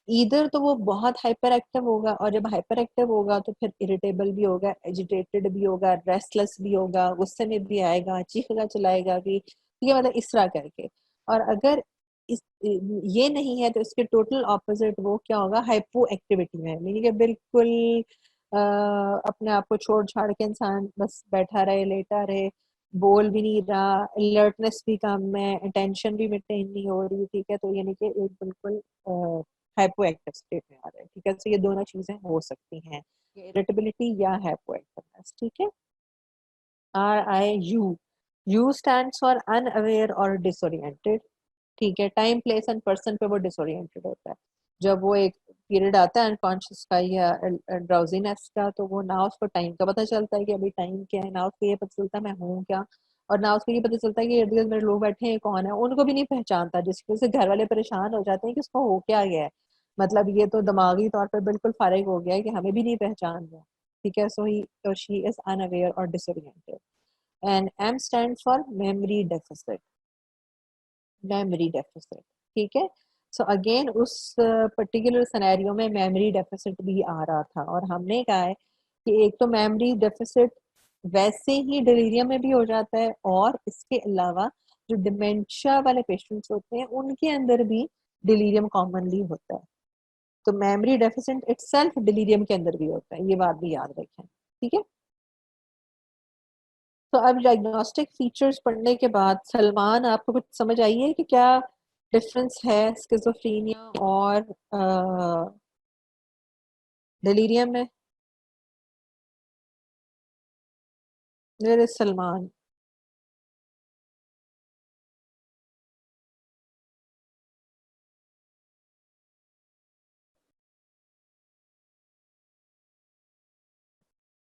इधर तो वो बहुत हाइपर एक्टिव होगा, और जब हाइपर एक्टिव होगा तो फिर इरिटेबल भी होगा, एजिटेटेड भी होगा, रेस्टलेस भी होगा, गुस्से में भी आएगा, चीखेगा चिल्लाएगा भी, ठीक है, मतलब इस तरह करके। और अगर इस ये नहीं है तो इसके टोटल ऑपोजिट वो क्या होगा, हाइपो एक्टिविटी में, मीनिंग कि बिल्कुल अपने आप को छोड़ छाड़ के इंसान बस बैठा रहे, लेटा रहे, बोल भी नहीं रहा, अलर्टनेस भी कम है, अटेंशन भी मेंटेन नहीं हो रही। ठीक है, तो यानी कि एक बिल्कुल हाइपो एक्टिव स्टेट में आ रहे हैं। ठीक है, तो ये दोनों चीजें हो सकती हैं, इरिटेबिलिटी या हाइपो एक्टिवनेस। ठीक है, RIU, you stands for unaware और डिसोरिएंटेड। ठीक है, टाइम प्लेस एंड पर्सन पे वो डिसोरिएंटेड होता है। जब वो एक पीरियड आता है अनकॉन्शियस का या ड्राउजीनेस का, तो वो ना उसको टाइम का पता चलता है कि अभी टाइम क्या है, ना उसको ये पता चलता है मैं हूँ क्या, और ना उसको ये पता चलता है कि इर्द गिर्द मेरे लोग बैठे हैं कौन है, उनको भी नहीं पहचानता, जिसकी वजह से घर वाले परेशान हो जाते हैं कि उसको हो क्या गया है। मतलब ये तो दिमागी तौर पर बिल्कुल फारिग हो गया है कि हमें भी नहीं पहचान रहा। ठीक है, सो ही और शी इज अनअवेयर और disoriented. And M stand for memory deficit. Memory deficit, ठीक है। सो अगेन उस पर्टिकुलर सिनेरियो में मेमोरी डेफिसिट भी आ रहा था, और हमने कहा है कि एक तो मेमोरी डेफिसिट वैसे ही डिलीरियम में भी हो जाता है, और इसके अलावा जो डिमेंशिया वाले पेशेंट्स होते हैं उनके अंदर भी डिलीरियम कॉमनली होता है। तो मेमोरी डेफिसिट इटसेल्फ डिलीरियम के अंदर भी होता है, ये बात भी याद रखें। ठीक है, तो अब डायग्नोस्टिक फीचर्स पढ़ने के बाद सलमान आपको कुछ समझ आई है कि क्या डिफरेंस है स्किज़ोफ्रेनिया और डिलीरियम में? मेरे Salman.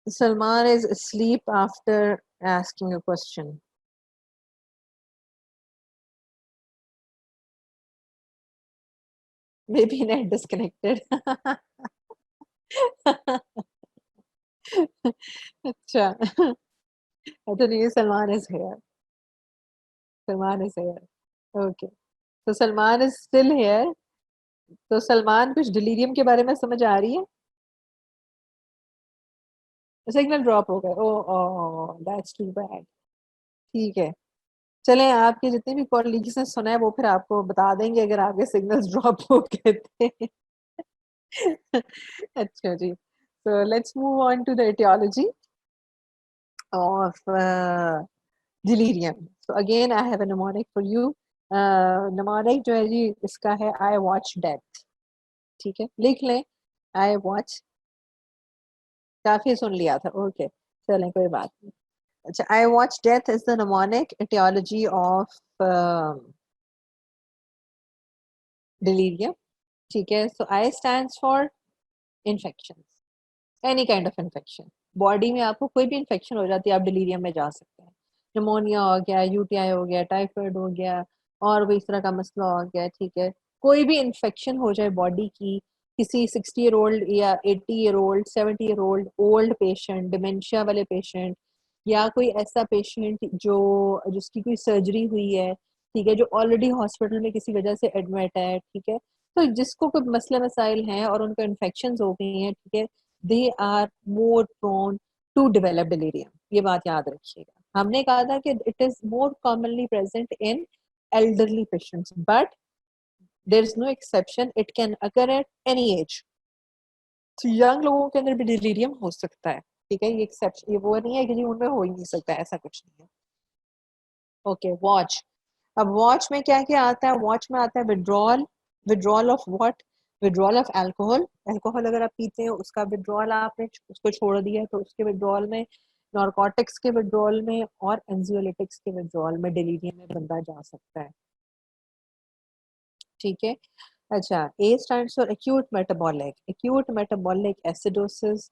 Salman is asleep after asking a question. Maybe net disconnected. अच्छा, तो नहीं, Salman is here. Salman is here. Okay. So Salman is still here. तो सलमान कुछ डिलीरियम के बारे में समझ आ रही है? सिग्नल ड्रॉप हो गए, ओ ओ दैट्स टू बैड। ठीक है, चलें, आपके जितने भी कॉलीग्स ने सुना है वो फिर आपको बता देंगे अगर आपके सिग्नल्स ड्रॉप हो गए थे। अच्छा जी, so let's move on to the etiology of delirium. So again I have a mnemonic for you. mnemonic जो है जी इसका है I watch death। ठीक है, लिख लें, I watch, काफी सुन लिया था, ओके, चलें कोई बात नहीं। अच्छा, I watch death is the mnemonic etiology of delirium। ठीक है, so I stands for infections, any kind of infection. Body में आपको कोई भी इन्फेक्शन हो जाती है, आप डिलीरियम में जा सकते हैं। निमोनिया हो गया, यूटीआई हो गया, टाइफाइड हो गया, और भी इस तरह का मसला हो गया। ठीक है, कोई भी इन्फेक्शन हो जाए बॉडी की, किसी 60 ईयर ओल्ड या 80 year old, 70 year old, old patient, dementia वाले पेशेंट, या कोई ऐसा पेशेंट जो जिसकी कोई सर्जरी हुई है, ठीक है, जो ऑलरेडी हॉस्पिटल में किसी वजह से एडमिट है। ठीक है, तो जिसको कोई मसले मसाइल हैं और उनको इन्फेक्शन हो गई हैं, ठीक है, they are more prone to develop delirium। ये बात याद रखिएगा। हमने कहा था कि it is more commonly present in elderly patients, but there is no exception, it can occur at any age. तो यंग लोगों के अंदर भी डिलीरियम हो सकता है, ठीक है, ये एक्सेप्शन, ये वो नहीं है कि जी उनमें हो ही नहीं सकता, ऐसा कुछ नहीं है। Okay, watch. अब वॉच में क्या क्या आता है? वॉच में आता है withdrawal. Withdrawal of what? Withdrawal of alcohol. Alcohol अगर आप पीते हैं उसका विड्रॉल, आपने उसको छोड़ दिया तो उसके विड्रॉल में, नॉर्कोटिक्स के विड्रॉल में और एंजियोलिटिक्स के विड्रॉल में डिलीरियम में बंदा जा सकता है, ठीक है। अच्छा, ए stands for acute metabolic. Acute metabolic acidosis,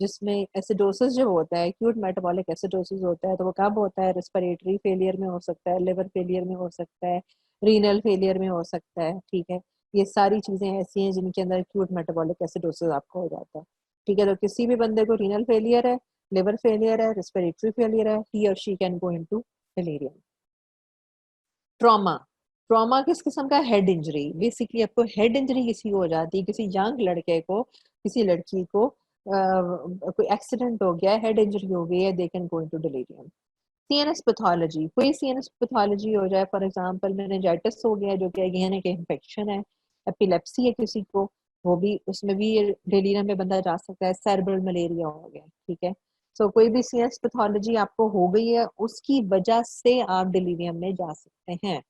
जिसमें एसिडोसिस जो होता है, एक्यूट मेटाबॉलिक एसिडोसिस होता है, तो वो कब होता है? रेस्पिरेटरी फेलियर में हो सकता है, लिवर फेलियर में हो सकता है, रीनल फेलियर में हो सकता है, ठीक है। ये सारी चीजें ऐसी हैं जिनके अंदर एक्यूट मेटाबॉलिक एसिडोसिस आपको हो जाता है, ठीक है। तो किसी भी बंदे को रीनल फेलियर है, लिवर फेलियर है, रेस्पिरेटरी फेलियर है, ही और she can go into delirium. Trauma. Trauma किस किस्म का? Head injury. बेसिकली आपको हेड इंजरी किसी को हो जाती है, किसी यंग लड़के को, किसी लड़की को कोई एक्सीडेंट हो गया है, हेड इंजरी हो गई है, they can go into delirium. CNS pathology, कोई सीएनएस पैथोलॉजी हो जाए, फॉर एग्जांपल मेनिंजाइटिस हो गया जो कि गहने के इन्फेक्शन है, एपिलेप्सी है किसी को, वो भी, उसमें भी डिलीरियम में बंदा जा सकता है। सेरेब्रल मलेरिया हो गया, ठीक है। सो कोई भी सीएनएस पैथोलॉजी आपको हो गई है, उसकी वजह से आप डिलीरियम में जा सकते हैं।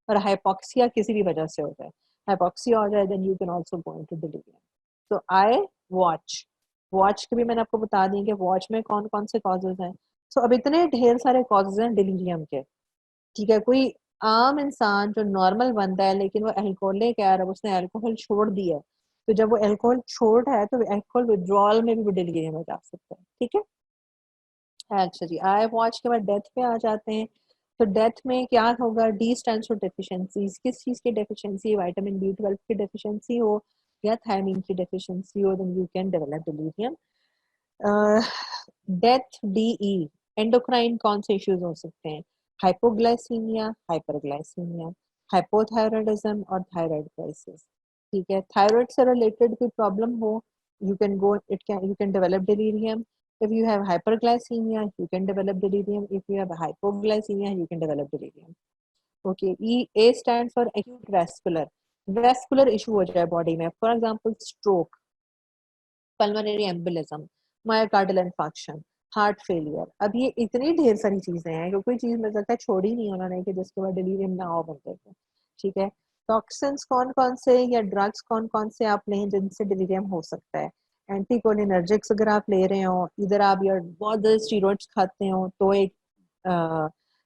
और हाइपोक्सिया किसी भी वजह से हो जाए, हाइपोक्सिया हो जाए, then you can also go into delirium. तो आई वॉच, वॉच के भी मैंने आपको बता दी कि वॉच में कौन कौन से कॉजेज हैं। सो अब इतने ढेर सारे कॉजेज हैं डिलीरियम के, ठीक है। कोई आम इंसान जो नॉर्मल बंदा है लेकिन वो अल्कोहलिक है और उसने अल्कोहल छोड़ दिया है, तो जब वो अल्कोहल छोड़ रहा है तो अल्कोहल विड्रॉल में भी वो डिलीरियम में जा सकता है, ठीक है। अच्छा जी, आई वॉच के बाद डेथ पे आ जाते हैं। तो डेथ में क्या होगा? D stands for deficiencies. किस चीज की डेफिशिएंसी? विटामिन बी 12 की डेफिशिएंसी हो या थायमिन की डेफिशिएंसी हो, then you can develop delirium. Death D E, endocrine कौन से इश्यूज हो सकते हैं? हाइपोग्लाइसीमिया, हाइपरग्लाइसीमिया, हाइपोथायराइडिज्म और थायराइड क्राइसिस, ठीक है। थायराइड से रिलेटेड कोई प्रॉब्लम हो, you can go, it can, you can develop delirium. If you have hyperglycemia, you can develop delirium. If you have hypoglycemia, you can develop delirium. Okay. A stands for acute vascular. Vascular issue हो जाए बॉडी में, for example stroke, pulmonary embolism, myocardial infarction, heart failure. अब ये इतनी ढेर सारी चीजें हैं कि कोई चीज मुझे लगता है छोड़ी नहीं उन्होंने कि जिसके बाद डिलीरियम ना हो बंदे को, ठीक है। टॉक्सिन्स कौन कौन से या ड्रग्स कौन कौन से आप लें जिनसे डिलीरियम हो सकता है? एंटीकोलिनर्जिक्स अगर आप ले रहे हो, इधर आप या बहुत ज्यादा स्टीरॉइड्स खाते हो तो एक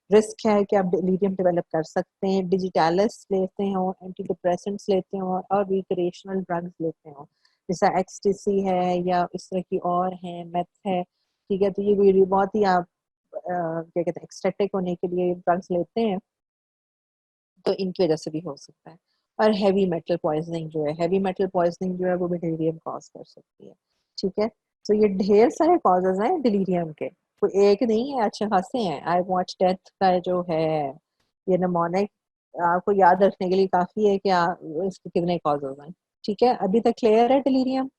रिस्क है कि आप डिलीरियम डेवलप कर सकते हैं। डिजिटालिस लेते हो, एंटी डिप्रेसेंट्स लेते हो और रिक्रिएशनल ड्रग्स लेते हो, जैसा एक्सटेसी है या इस तरह की और है, मेथ है, ठीक है। तो ये भी बहुत ही आप क्या कहते हैं, एक्सटेटिक होने के लिए ड्रग्स लेते हैं, तो इनकी वजह से भी हो सकता है। और हैवी मेटल पॉइजनिंग जो है, हैवी मेटल पॉइजनिंग जो है वो भी डिलीरियम कॉज कर सकती है, ठीक है। तो ये ढेर सारे कॉजेज हैं डिलीरियम के, कोई एक नहीं है, अच्छे खासे हैं। आई वॉच डेथ का जो है ये निमोनिक, आपको याद रखने के लिए काफी है कि इसके कितने कॉजेज हैं, ठीक है। अभी तक क्लियर है डिलीरियम?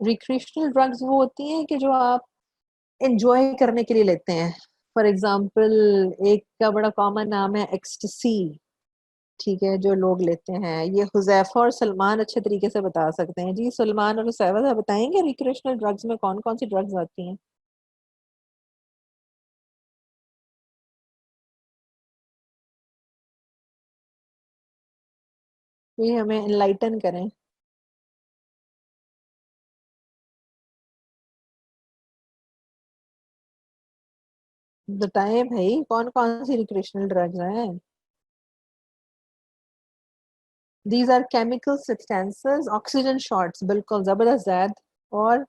रिक्रिएशनल ड्रग्स वो होती हैं कि जो आप एंजॉय करने के लिए लेते हैं। फॉर एग्जाम्पल, एक का बड़ा कॉमन नाम है एक्सटेसी, ठीक है, जो लोग लेते हैं। ये हुजैफा और सलमान अच्छे तरीके से बता सकते हैं। जी सलमान और हुजैफा बताएंगे रिक्रिएशनल ड्रग्स में कौन कौन सी ड्रग्स आती हैं? ये हमें एनलाइटन करें। बताएं भाई कौन कौन सी रिक्रिएशनल ड्रग्स हैं? These are chemical substances, oxygen shots, बिल्कुल जबरदस्त जैद। और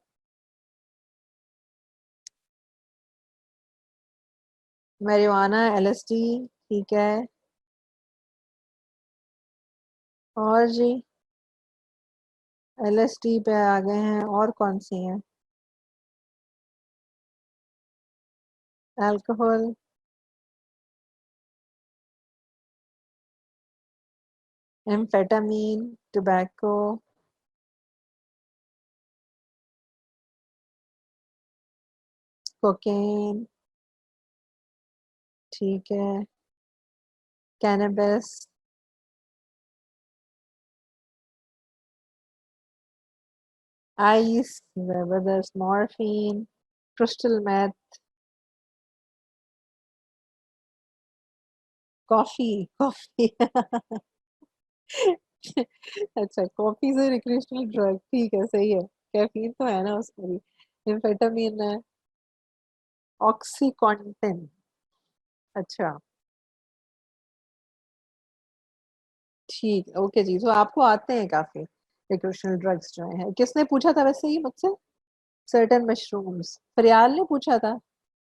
marijuana, एलएसडी, ठीक है। और जी, एलएसडी पे आ गए हैं, और कौन सी हैं? अल्कोहल, एम्फेटामीन, टोबैको, कोकेन, ठीक है, कैनबिस, आइस, जबरदस्त, morphine, crystal meth, coffee, coffee. अच्छा, कॉफी से रिक्रिएशनल ड्रग, ठीक है, सही है। कैफीन तो है ना उसमें भी। एम्फेटामिन है, ऑक्सीकॉन्टिन। अच्छा, ठीक, ओके जी, तो आपको आते हैं काफी रिक्रिएशनल ड्रग्स जो है। किसने पूछा था वैसे ही मुझसे? सर्टेन मशरूम्स, फरियाल ने पूछा था।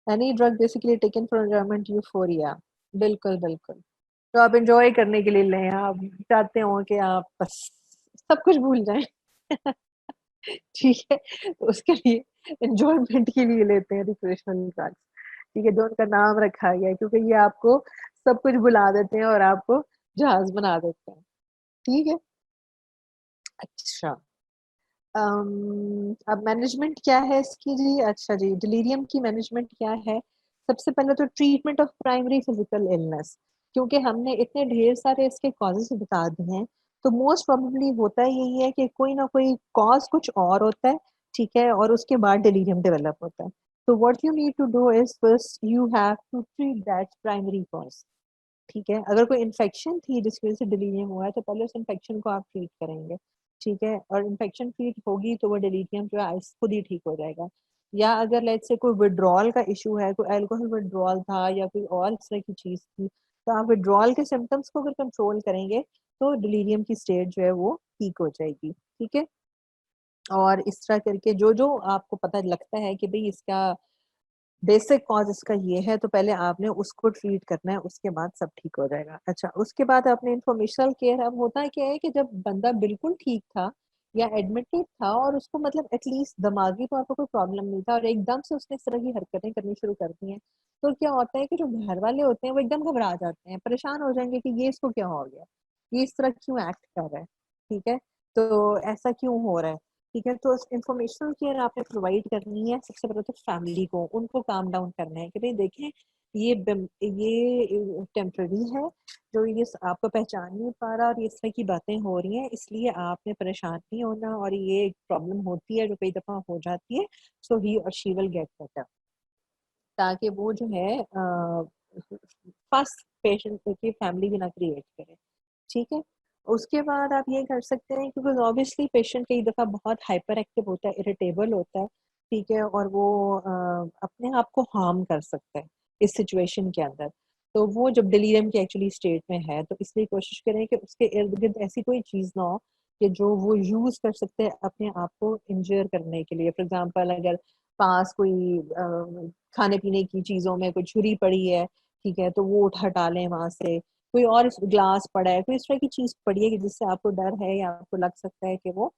Any drug basically taken for enjoyment, euphoria. बिल्कुल बिल्कुल। तो आप एंजॉय करने के लिए लें, आप चाहते हो कि आप बस सब कुछ भूल जाएं। ठीक है, तो उसके लिए एंजॉयमेंट के लिए लेते हैं रिक्रिएशनल ड्रग्स। ठीक है, जो उनका नाम रखा गया है, क्योंकि ये आपको सब कुछ भुला देते हैं और आपको जहाज बना देते हैं। ठीक है। अच्छा, अब मैनेजमेंट क्या है इसकी जी? अच्छा जी, डिलीरियम की मैनेजमेंट क्या है? सबसे पहले तो treatment of primary physical illness, क्योंकि हमने इतने ढेर सारे इसके कॉजेज बता दिए हैं, तो मोस्ट प्रोबेबली होता यही है कि कोई ना कोई कॉज कुछ और होता है, ठीक है, और उसके बाद डिलीरियम डेवलप होता है। तो what you need to do is first you have to treat that primary cause. ठीक है, अगर कोई इन्फेक्शन थी जिसकी वजह से डिलीरियम हुआ है, तो पहले उस इन्फेक्शन को आप ट्रीट करेंगे। ठीक है, और इन्फेक्शन ट्रीट होगी तो वो डिलीरियम जो है खुद ही ठीक हो जाएगा। या अगर लेट्स से कोई विड्रॉल का इशू है, कोई अल्कोहल विड्रॉल था या कोई और इस तरह की चीज थी, तो आप विड्रॉल के सिम्टम्स को अगर कंट्रोल करेंगे तो डिलीरियम की स्टेज जो है वो ठीक हो जाएगी। ठीक है, और इस तरह करके जो जो आपको पता लगता है कि भाई इसका बेसिक कॉज इसका ये है, तो पहले आपने उसको ट्रीट करना है, उसके बाद सब ठीक हो जाएगा। अच्छा, उसके बाद आपने इंफॉर्मेशनल केयर। अब होता है क्या है कि जब बंदा बिल्कुल ठीक था या एडमिटेड था और उसको मतलब एटलीस्ट दिमागी तौर पर कोई प्रॉब्लम नहीं था और एकदम से उसने इस तरह की हरकतें करनी शुरू कर दी हैं, तो क्या होता है कि जो घर वाले होते हैं वो एकदम घबरा जाते हैं, परेशान हो जाएंगे कि ये इसको क्या हो गया, ये इस तरह क्यों एक्ट कर रहा है। ठीक है, तो ऐसा क्यों हो रहा है। ठीक है, तो इंफॉर्मेशनल केयर आपने प्रोवाइड करनी है। सबसे पहले तो फैमिली को, उनको काम डाउन करना है कि भाई देखें, ये टेम्पररी है, जो ये आपको पहचान नहीं पा रहा और ये इस तरह की बातें हो रही हैं, इसलिए आपने परेशान नहीं होना, और ये एक प्रॉब्लम होती है जो कई दफा हो जाती है। सो ही और शी विल गेट बेटर, ताकि वो जो है फर्स्ट पेशेंट की फैमिली भी ना क्रिएट करे। ठीक है, उसके बाद आप ये कर सकते हैं, क्योंकि ऑब्वियसली पेशेंट कई दफ़ा बहुत हाइपर एक्टिव होता है, इरिटेबल होता है। ठीक है, और वो अपने आप को हार्म कर सकता है इस सिचुएशन के अंदर। तो वो जब डिलीरियम की एक्चुअली स्टेट में है, तो इसलिए कोशिश करें कि उसके इर्द गिर्द ऐसी कोई चीज़ ना हो कि जो वो यूज़ कर सकते हैं अपने आप को इंजर करने के लिए। फॉर एग्जाम्पल, अगर पास कोई खाने पीने की चीज़ों में कोई छुरी पड़ी है, ठीक है, तो वो हटा लें वहां से। कोई और ग्लास पड़ा है, कोई इस तरह की चीज पड़ी है कि जिससे आपको डर है या आपको लग सकता है कि वो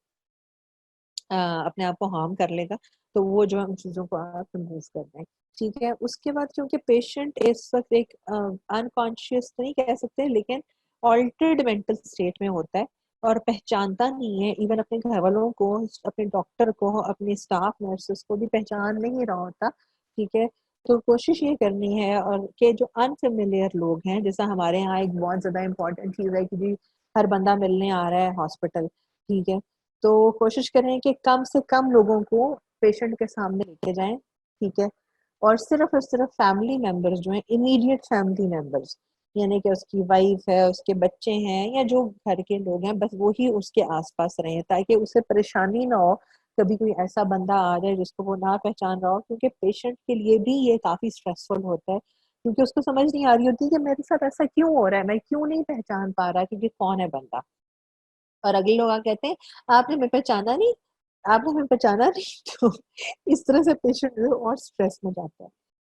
अपने आप को हार्म कर लेगा, तो वो जो है उन चीजों को आप रिमूव कर दें। ठीक है, उसके बाद क्योंकि पेशेंट इस वक्त एक अनकॉन्शियस तो नहीं कह सकते, लेकिन ऑल्टर्ड मेंटल स्टेट में होता है और पहचानता नहीं है, इवन अपने घर वालों को, अपने डॉक्टर को, अपने स्टाफ नर्सेस को भी पहचान नहीं रहा होता। ठीक है, तो कोशिश ये करनी है, और कि जो अनफेमिलियर लोग हैं, जैसा हमारे यहाँ एक बहुत ज्यादा इंपॉर्टेंट चीज है कि जी हर बंदा मिलने आ रहा है हॉस्पिटल, ठीक है, तो कोशिश करें कि कम से कम लोगों को पेशेंट के सामने लेके जाएं। ठीक है, और सिर्फ फैमिली मेंबर्स जो हैं, इमीडिएट फैमिली मेंबर्स, यानी कि उसकी वाइफ है, उसके बच्चे हैं, या जो घर के लोग हैं, बस वो ही उसके आसपास रहें, ताकि उसे परेशानी ना हो कभी कोई ऐसा बंदा आ जाए जिसको वो ना पहचान रहा हो, क्योंकि पेशेंट के लिए भी ये काफी स्ट्रेसफुल होता है, क्योंकि उसको समझ नहीं आ रही होती कि मेरे साथ ऐसा क्यों हो रहा है, मैं क्यों नहीं पहचान पा रहा कि ये कौन है बंदा। और अगले लोग आके कहते हैं आपने हमें पहचाना नहीं, आपने हमें पहचाना नहीं। तो इस तरह से पेशेंट जो है और स्ट्रेस में जाता है।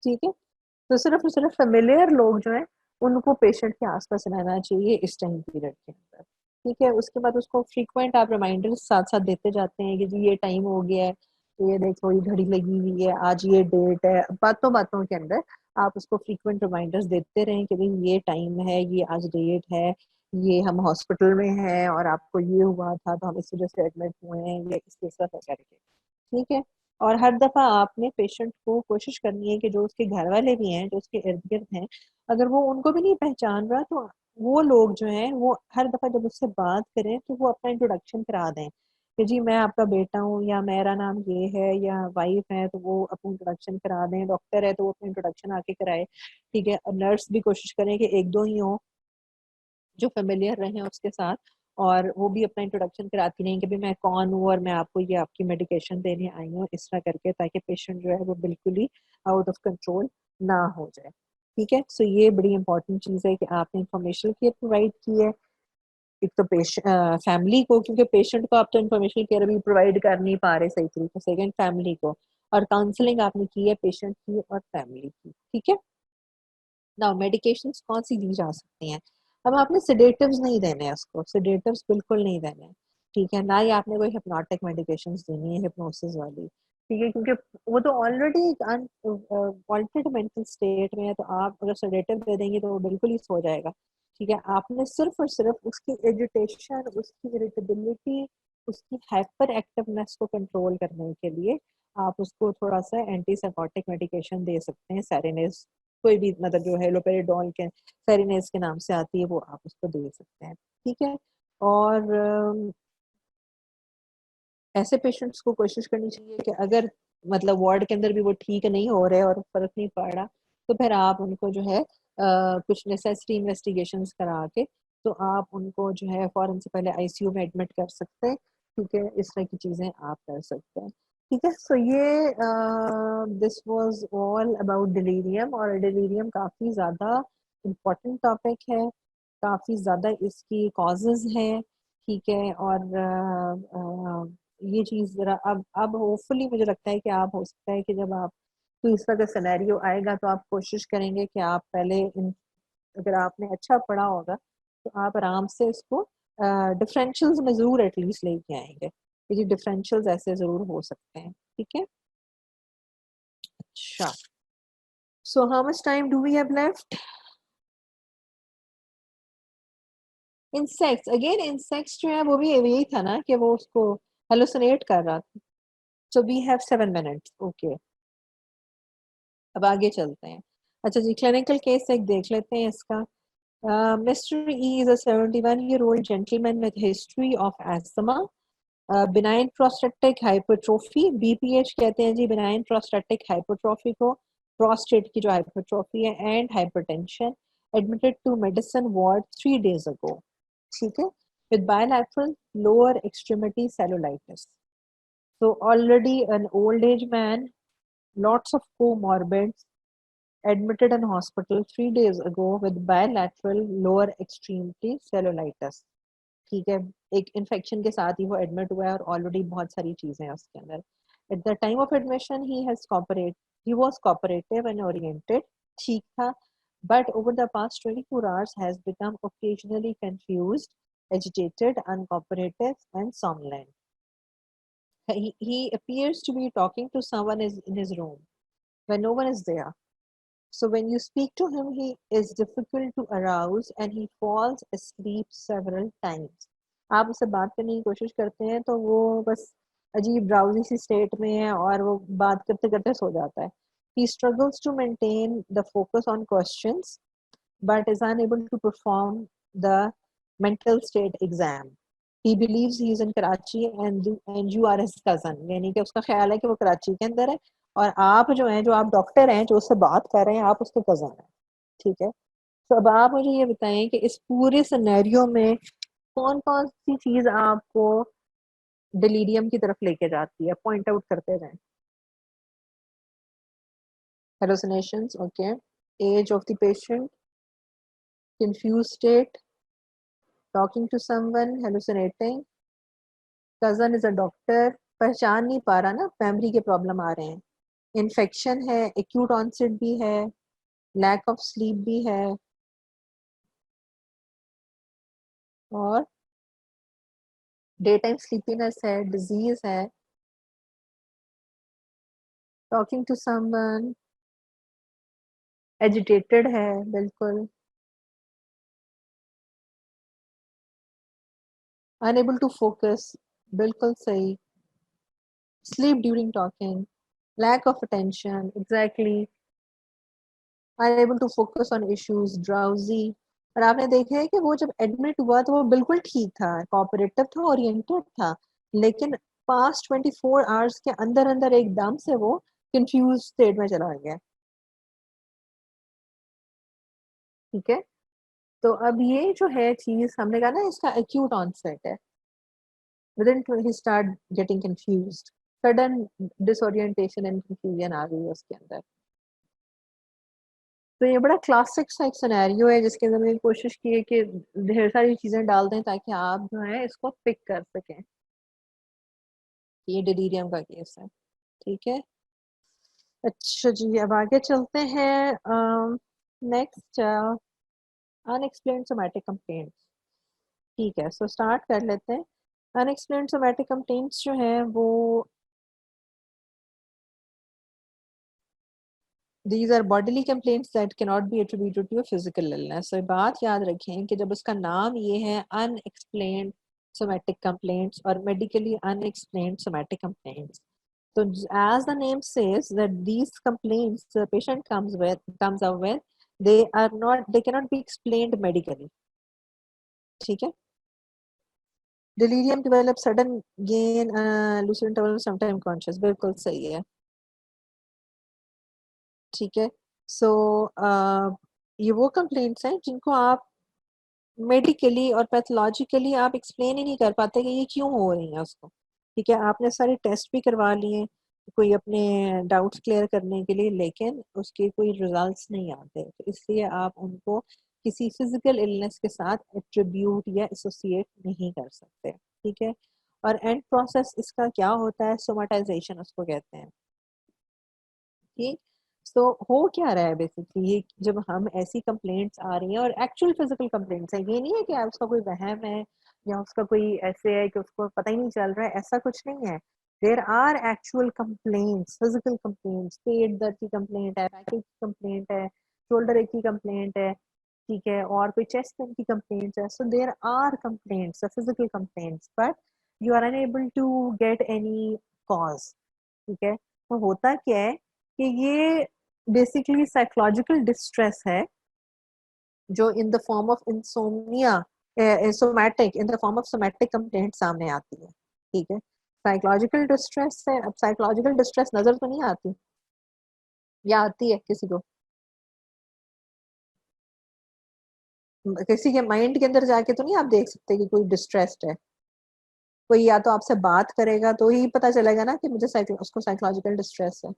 ठीक है, तो सिर्फ और सिर्फ फेमिलियर लोग जो है उनको पेशेंट के आसपास रहना चाहिए इस टाइम पीरियड के अंदर। ठीक है, उसके बाद उसको फ्रीक्वेंट आप रिमाइंडर्स साथ साथ देते जाते हैं कि जी ये टाइम हो गया है, तो ये देखो ये घड़ी लगी हुई है, आज ये डेट है, बातों बातों के अंदर आप उसको फ्रीक्वेंट रिमाइंडर्स देते रहें कि भाई ये टाइम है, ये आज डेट है, ये हम हॉस्पिटल में हैं और आपको ये हुआ था तो हम इस वजह से एडमिट हुए हैं, ये इस तरह करके। ठीक है, और हर दफ़ा आपने पेशेंट को कोशिश करनी है कि जो उसके घर वाले भी हैं, जो उसके इर्द-गिर्द हैं, अगर वो उनको भी नहीं पहचान रहा तो वो लोग जो हैं वो हर दफ़ा जब उससे बात करें तो वो अपना इंट्रोडक्शन करा दें, कि जी मैं आपका बेटा हूँ या मेरा नाम ये है या वाइफ़ है तो वो अपना इंट्रोडक्शन करा दें, डॉक्टर है तो वो अपना इंट्रोडक्शन आके कराए, ठीक है? नर्स भी कोशिश करें कि 1-2 ही हों जो फ़ैमिलियर रहें उसके साथ और वो भी अपना इंट्रोडक्शन कराती रहें कि भई मैं कौन हूँ और मैं आपको ये आपकी मेडिकेशन देने आई हूँ, इस तरह करके ताकि पेशेंट जो है वो बिल्कुल ही आउट ऑफ कंट्रोल ना हो जाए। ठीक है? सो ये बड़ी इम्पोर्टेंट चीज़ है कि आपने इन्फॉर्मेशन केयर प्रोवाइड की है। एक तो फैमिली को क्योंकि पेशेंट को आप तो इन्फॉर्मेशन केयर अभी प्रोवाइड कर नहीं पा रहे सही तरीके से, सेकंड फैमिली को और काउंसलिंग आपने की है पेशेंट की और फैमिली की। ठीक है? नाउ मेडिकेशंस कौन-सी दी जा सकती हैं? अब आपने सेडेटिव्स नहीं देने हैं उसको, सेडेटिव्स बिल्कुल नहीं देने हैं, ठीक है? ना ही आपने कोई हिप्नोटिक मेडिकेशंस देनी है हिप्नोसिस वाली, ठीक है? क्योंकि वो तो ऑलरेडी एक अल्टर्ड मेंटल स्टेट में है, तो आप अगर सेडेटिव दे देंगी तो वो बिल्कुल ही सो जाएगा, ठीक है? आपने सिर्फ़ और सिर्फ़ उसकी एजिटेशन, उसकी इरिटेबिलिटी, उसकी हाइपर एक्टिवनेस को कंट्रोल करने के लिए आप उसको थोड़ा-सा एंटी साइकोटिक मेडिकेशन दे सकते हैं, सेरेनिस कोई भी मतलब जो है लोपेराडोल के सेरेनेस के नाम से आती है वो आप उसको दे सकते हैं, ठीक है? और ऐसे पेशेंट्स को कोशिश करनी चाहिए कि अगर मतलब वार्ड के अंदर भी वो ठीक नहीं हो रहे और फ़र्क नहीं पड़ रहा, तो फिर आप उनको जो है कुछ नेसेसरी इन्वेस्टिगेशंस करा के, तो आप उनको जो है फ़ौरन से पहले आईसीयू में एडमिट कर सकते हैं, ठीक है? इस तरह की चीज़ें आप कर सकते हैं, ठीक है? सो ये this was all about delirium और डिलीरियम काफ़ी ज़्यादा इम्पोर्टेंट टॉपिक है, काफ़ी ज़्यादा इसकी कॉज़ेज़ हैं, ठीक है? और ये चीज़ ज़रा अब होपफुली मुझे लगता है कि आप हो सकता है कि जब आप कोई इस तरह का सिनेरियो आएगा तो आप कोशिश करेंगे कि आप पहले इन अगर आपने अच्छा पढ़ा होगा तो आप आराम से इसको डिफरेंशियल्स में ज़रूर एटलीस्ट लेके आएँगे। कि जी डिफरेंशियल्स ऐसे ज़रूर हो सकते हैं, ठीक है? अच्छा, so how much time do we have left? Insects again insects जो है वो भी यही था ना कि वो उसको हैलुसिनेट कर रहा था। So we have 7 minutes okay. अब आगे चलते हैं। अच्छा जी, क्लिनिकल केस एक देख लेते हैं इसका। Mister E is a 71 year old gentleman with history of asthma, benign prostatic hypertrophy, BPH कहते हैं जी बिनाइन प्रोस्टेटिक हाइपरट्रोफी को, प्रोस्टेट की जो हाइपरट्रोफी है and hypertension, admitted to medicine ward 3 days ago, ठीक है? With bilateral lower extremity cellulitis. So already an old age man, lots of comorbids, admitted in hospital 3 days ago with bilateral lower extremity cellulitis. ठीक है, एक इन्फेक्शन के साथ ही वो एडमिट हुआ है और ऑलरेडी बहुत सारी चीजें हैं उसके अंदर। At the time of admission he was cooperative and oriented, ठीक था, but over the past 24 hours has become occasionally confused, agitated, uncooperative and somnolent. He appears to be talking to someone is in his room when no one is there. So when you speak to him, he is difficult to arouse and he falls asleep several times. आप उससे बात करने की कोशिश करते हैं तो वो बस अजीब ड्राउजी सी स्टेट में है और वो बात करते करते सो जाता है. He struggles to maintain the focus on questions but is unable to perform the mental state exam. He believes he is in Karachi and you are his cousin. यानी कि उसका ख्याल है कि वो कराची के अंदर है और आप जो हैं जो आप डॉक्टर हैं जो उससे बात कर रहे हैं आप उसके कज़न हैं, ठीक है? तो अब आप मुझे ये बताएं कि इस पूरे सिनेरियो में कौन-कौन सी चीज़ आपको डिलीरियम की तरफ लेके जाती है? पॉइंट आउट करते जाएं. Hallucinations, okay. Age of the patient, confused state, talking to someone, hallucinating, cousin is a doctor, पहचान नहीं पा रहा ना, मेमोरी के प्रॉब्लम आ रहे हैं, इन्फेक्शन है, एक्यूट ऑनसेट भी है, लैक ऑफ स्लीप भी है और डे टाइम स्लीपीनेस है, डिजीज है, टॉकिंग टू समवन, एजिटेटेड है, बिल्कुल, अनएबल टू फोकस, बिल्कुल सही, sleep during talking, lack of attention, exactly, unable to focus on issues, drowsy। और आपने देखा है कि वो जब एडमिट हुआ तो वो बिल्कुल ठीक था, कोऑपरेटिव था, ओरिएंटेड था, लेकिन पास्ट 24 आवर्स के अंदर अंदर एकदम से वो कंफ्यूज स्टेट में चला गया। ठीक है, तो अब ये जो है चीज हमने कहा ना, इसका एक्यूट ऑनसेट है, within he start getting confused, sudden disorientation and confusion आ गई है उसके अंदर। तो ये बड़ा क्लासिक सा एक सिनेरियो है जिसके अंदर मैंने कोशिश की है कि ढेर सारी चीजें डाल दें ताकि आप जो है इसको पिक कर सकें। ये डिलीरियम का केस है। ठीक है, अच्छा जी, अब आगे चलते हैं। Next, unexplained somatic complaints. ठीक है, सो स्टार्ट कर लेते हैं। अनएक्सप्लेन्ड सोमैटिक कंप्लेंट्स जो है वो these are bodily complaints that cannot be attributed to a physical illness। so बात याद रखें कि जब उसका नाम ये है unexplained somatic complaints और medically unexplained somatic complaints, so as the name says that these complaints the patient comes up with, they cannot be explained medically। ठीक है, delirium develop sudden gain lucid interval sometime conscious, बिल्कुल सही है। ठीक है, सो ये वो कंप्लेंट्स हैं जिनको आप मेडिकली और पैथोलॉजिकली आप एक्सप्लेन ही नहीं कर पाते कि ये क्यों हो रही है उसको। ठीक है, आपने सारे टेस्ट भी करवा लिए कोई अपने डाउट्स क्लियर करने के लिए, लेकिन उसके कोई रिजल्ट्स नहीं आते, तो इसलिए आप उनको किसी फिजिकल इलनेस के साथ एट्रीब्यूट या एसोसिएट नहीं कर सकते। ठीक है, और एंड प्रोसेस इसका क्या होता है, सोमाटाइजेशन उसको कहते हैं। ठीक, तो हो क्या रहा है बेसिकली, ये जब हम ऐसी कंप्लेंट्स आ रही हैं और एक्चुअल फिजिकल कंप्लेंट्स है, ये नहीं है कि आप उसका कोई वहम है या उसका कोई ऐसे है कि उसको पता ही नहीं चल रहा है, ऐसा कुछ नहीं है। There are actual complaints, physical complaints, पेट दर्द की कंप्लेंट है, बैक की कंप्लेंट है, शोल्डर एक की कंप्लेंट है, ठीक है, और कोई चेस्ट पेन की कंप्लेंट है। So there are complaints, physical complaints, but you are unable to get any cause. ठीक है, तो होता क्या है कि ये बेसिकली साइकोलॉजिकल डिस्ट्रेस है जो in the form of insomnia, somatic, in the form of somatic complaint सामने आती है। ठीक है, साइकोलॉजिकल डिस्ट्रेस है। अब साइकोलॉजिकल डिस्ट्रेस नजर तो नहीं आती, या आती है किसी को, किसी के माइंड के अंदर जाके तो नहीं आप देख सकते कि कोई डिस्ट्रेस्ड है। कोई या तो आपसे बात करेगा तो ही पता चलेगा ना कि मुझे उसको साइकोलॉजिकल डिस्ट्रेस है।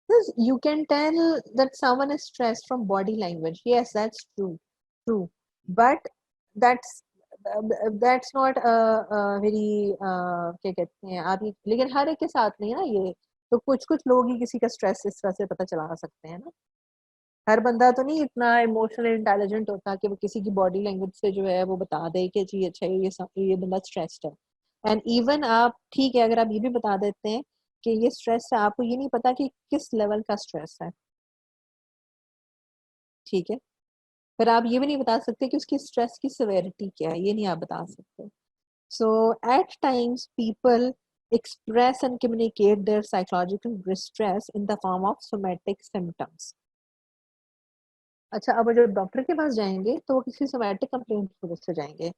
Yes, you can tell that someone is stressed from body language. Yes, that's true. True. But that's that's not a very क्या कहते हैं आप, लेकिन हर एक के साथ नहीं है ना ये, तो कुछ कुछ लोग ही किसी का स्ट्रेस इस तरह से पता चला सकते हैं ना। हर बंदा तो नहीं इतना इमोशनल इंटेलिजेंट होता कि वो किसी की बॉडी लैंग्वेज से जो है वो बता दे कि जी अच्छा ये बंदा स्ट्रेस्ड है। एंड इवन आप, ठीक है, अगर आप ये भी बता देते हैं कि ये स्ट्रेस है, आपको ये नहीं पता कि किस लेवल का स्ट्रेस है। ठीक है, पर आप ये भी नहीं बता सकते कि उसकी स्ट्रेस की सिवेरिटी क्या है, ये नहीं आप बता सकते। So at times people express and communicate their psychological distress in the form of somatic symptoms। अच्छा, अब जब डॉक्टर के पास जाएंगे तो वो किसी सोमैटिक कंप्लेंट की वजह से जाएंगे।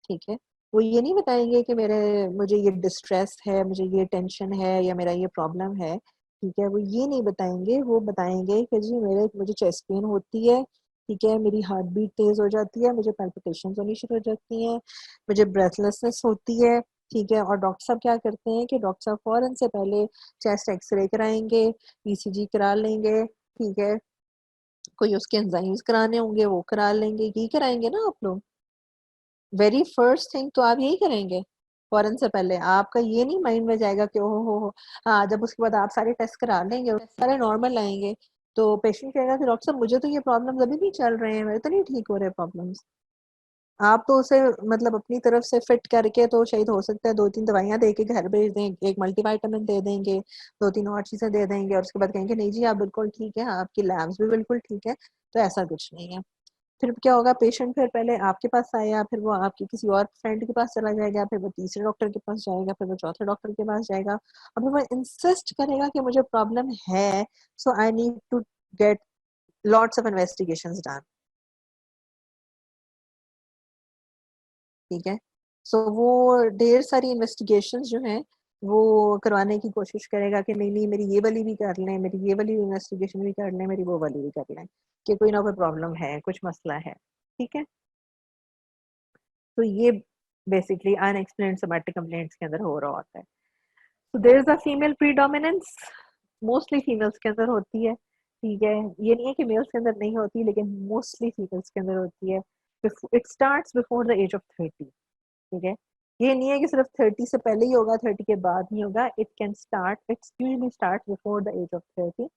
ठीक है, वो ये नहीं बताएंगे कि मुझे ये डिस्ट्रेस है, मुझे ये टेंशन है या मेरा ये प्रॉब्लम है। ठीक है, वो ये नहीं बताएंगे, वो बताएंगे कि जी मुझे चेस्ट पेन होती है, ठीक है, मेरी हार्ट बीट तेज हो जाती है, मुझे पैल्पिटेशंस होनी शुरू हो जाती हैं, मुझे ब्रेथलेसनेस होती है। ठीक है, और डॉक्टर साहब क्या करते हैं कि डॉक्टर साहब फौरन से पहले चेस्ट एक्सरे कराएंगे, ईसीजी करा लेंगे। ठीक है, कोई उसके एंजाइम्स कराने होंगे वो करा लेंगे, यही कराएंगे ना आप लोग। वेरी फर्स्ट थिंग तो आप यही करेंगे फौरन से पहले, आपका ये नहीं माइंड में जाएगा कि ओहो हो। हाँ, जब उसके बाद आप सारे टेस्ट करा लेंगे और सारे नॉर्मल आएंगे तो पेशेंट कहेगा कि डॉक्टर साहब मुझे तो ये प्रॉब्लम्स अभी भी चल रहे हैं, मेरे तो नहीं ठीक हो रहे प्रॉब्लम्स। आप तो उसे मतलब अपनी तरफ से फिट करके तो शायद हो सकता है 2-3 दवाइयां दे के घर भेज दें, एक मल्टीविटामिन दे देंगे, 2-3 और चीजें दे देंगे और उसके बाद कहेंगे नहीं जी आप बिल्कुल ठीक है, आपकी लैब्स भी बिल्कुल ठीक है। तो ऐसा कुछ नहीं है। फिर क्या होगा, पेशेंट फिर पहले आपके पास आया, फिर वो आपके किसी और फ्रेंड के पास चला जाएगा, फिर वो तीसरे डॉक्टर के पास जाएगा, फिर वो चौथे डॉक्टर के पास जाएगा, और फिर वो इंसिस्ट करेगा कि मुझे प्रॉब्लम है, so I need to get lots of investigations done. ठीक है, सो वो ढेर सारी इन्वेस्टिगेशंस जो हैं वो करवाने की कोशिश करेगा कि नहीं नहीं मेरी ये वाली भी कर लें, मेरी ये वाली इन्वेस्टिगेशन भी कर लें, मेरी वो वाली भी कर लें, कि कोई ना कोई प्रॉब्लम है, कुछ मसला है। ठीक है, तो ये बेसिकली अनएक्सप्लेन्ड सोमैटिक कंप्लेंट्स के अंदर हो रहा होता है। तो there is a female predominance, mostly females के अंदर होती है। ठीक है, ये नहीं है कि मेल्स के अंदर नहीं होती, लेकिन मोस्टली फीमेल्स के अंदर होती है। It starts before the age of 30। ठीक है, ये नहीं है कि सिर्फ 30 से पहले ही होगा, 30 के बाद नहीं होगा। It can start, it's usually start before the age of 30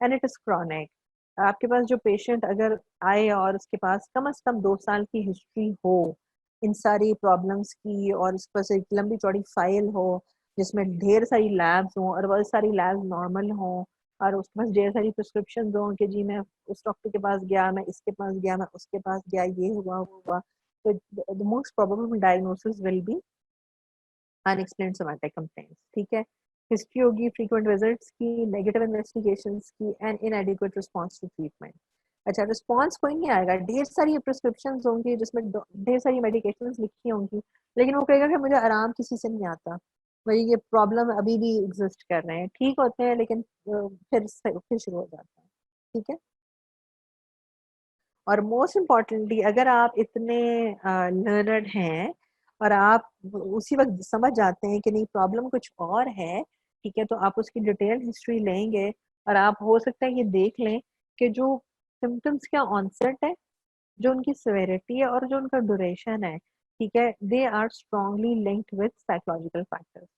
and it is chronic. आपके पास जो पेशेंट अगर आए और उसके पास कम से कम 2 साल की हिस्ट्री हो इन सारी प्रॉब्लम्स की, और उसके पास एक लंबी चौड़ी फाइल हो जिसमें ढेर सारी लैब्स हों और बहुत सारी लैब्स नॉर्मल हों, और उसके पास ढेर सारी प्रिस्क्रिप्शन हों कि जी मैं उस डॉक्टर के पास गया, मैं इसके पास गया, मैं उसके पास गया, ये हुआ वो हुआ, तो the most probable diagnosis will be unexplained somatic complaints. ठीक है, हिस्ट्री होगी फ्रीक्वेंट विजिट्स की, नेगेटिव इन्वेस्टिगेशंस की, and inadequate response to treatment. अच्छा, रिस्पांस कोई नहीं आएगा, ढेर सारी प्रिस्क्रिप्शंस होंगी जिसमें ढेर सारी मेडिकेशंस लिखी होंगी, लेकिन वो कहेगा कि मुझे आराम किसी से नहीं आता, वही ये प्रॉब्लम अभी भी एग्जिस्ट कर रहे हैं, ठीक होते हैं लेकिन फिर शुरू हो जाता है। ठीक है, और मोस्ट इम्पॉर्टेंटली अगर आप इतने लर्नड हैं और आप उसी वक्त समझ जाते हैं कि नहीं प्रॉब्लम कुछ और है, ठीक है, तो आप उसकी डिटेल हिस्ट्री लेंगे और आप हो सकता है ये देख लें कि जो सिम्टम्स का ऑनसेट है, जो उनकी सेवेरिटी है और जो उनका ड्यूरेशन है, ठीक है, they are strongly linked with psychological factors.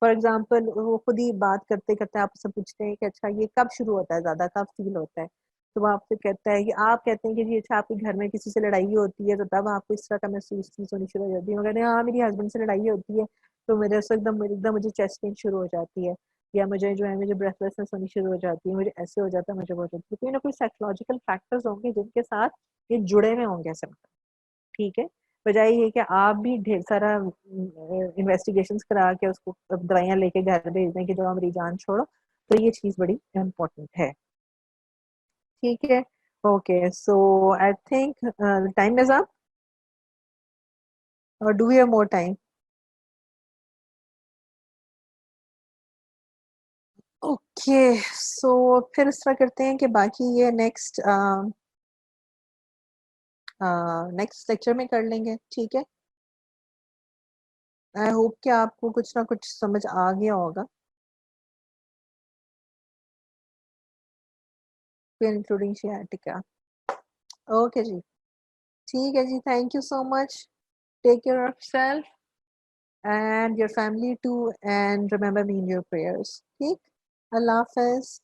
For example वो खुद ही बात करते करते आपसे पूछते हैं कि अच्छा ये कब शुरू होता है, ज्यादा कब फील होता है, तो वो आपसे कहता है कि आप कहते हैं कि जी अच्छा आपके घर में किसी से लड़ाई होती है तो तब आपको इस तरह का महसूस चीज होनी शुरू हो जाती है, वो कहते हैं हाँ मेरी हस्बैंड से लड़ाई होती है तो मेरे से एकदम एकदम मुझे चेस्ट पेन शुरू हो जाती है, या मुझे जो है मुझे ब्रेथलेसनेस होनी शुरू हो जाती है, मुझे ऐसे हो जाता है, मुझे वो हो जाता है, कोई ना कोई साइकोलॉजिकल फैक्टर्स होंगे जिनके साथ ये जुड़े हुए होंगे सिम्टम। ठीक है, बजाय ये कि आप भी ढेर सारा इन्वेस्टिगेशंस करा के उसको दवाइयां लेके घर भेज दें कि जो मेरी जान छोड़ो, तो ये चीज बड़ी इम्पोर्टेंट है। ठीक है, okay, so I think time is up, और do we have more time? Okay, so फिर इस तरह करते हैं कि बाकी ये नेक्स्ट लेक्चर में कर लेंगे। ठीक है, आई होप कि आपको कुछ ना कुछ समझ आ गया होगा, इंक्लूडिंग शियाटिका। ओके जी, ठीक है जी, thank you so much, take care of self and your family too, and remember me in your prayers. ठीक, Allah Hafiz.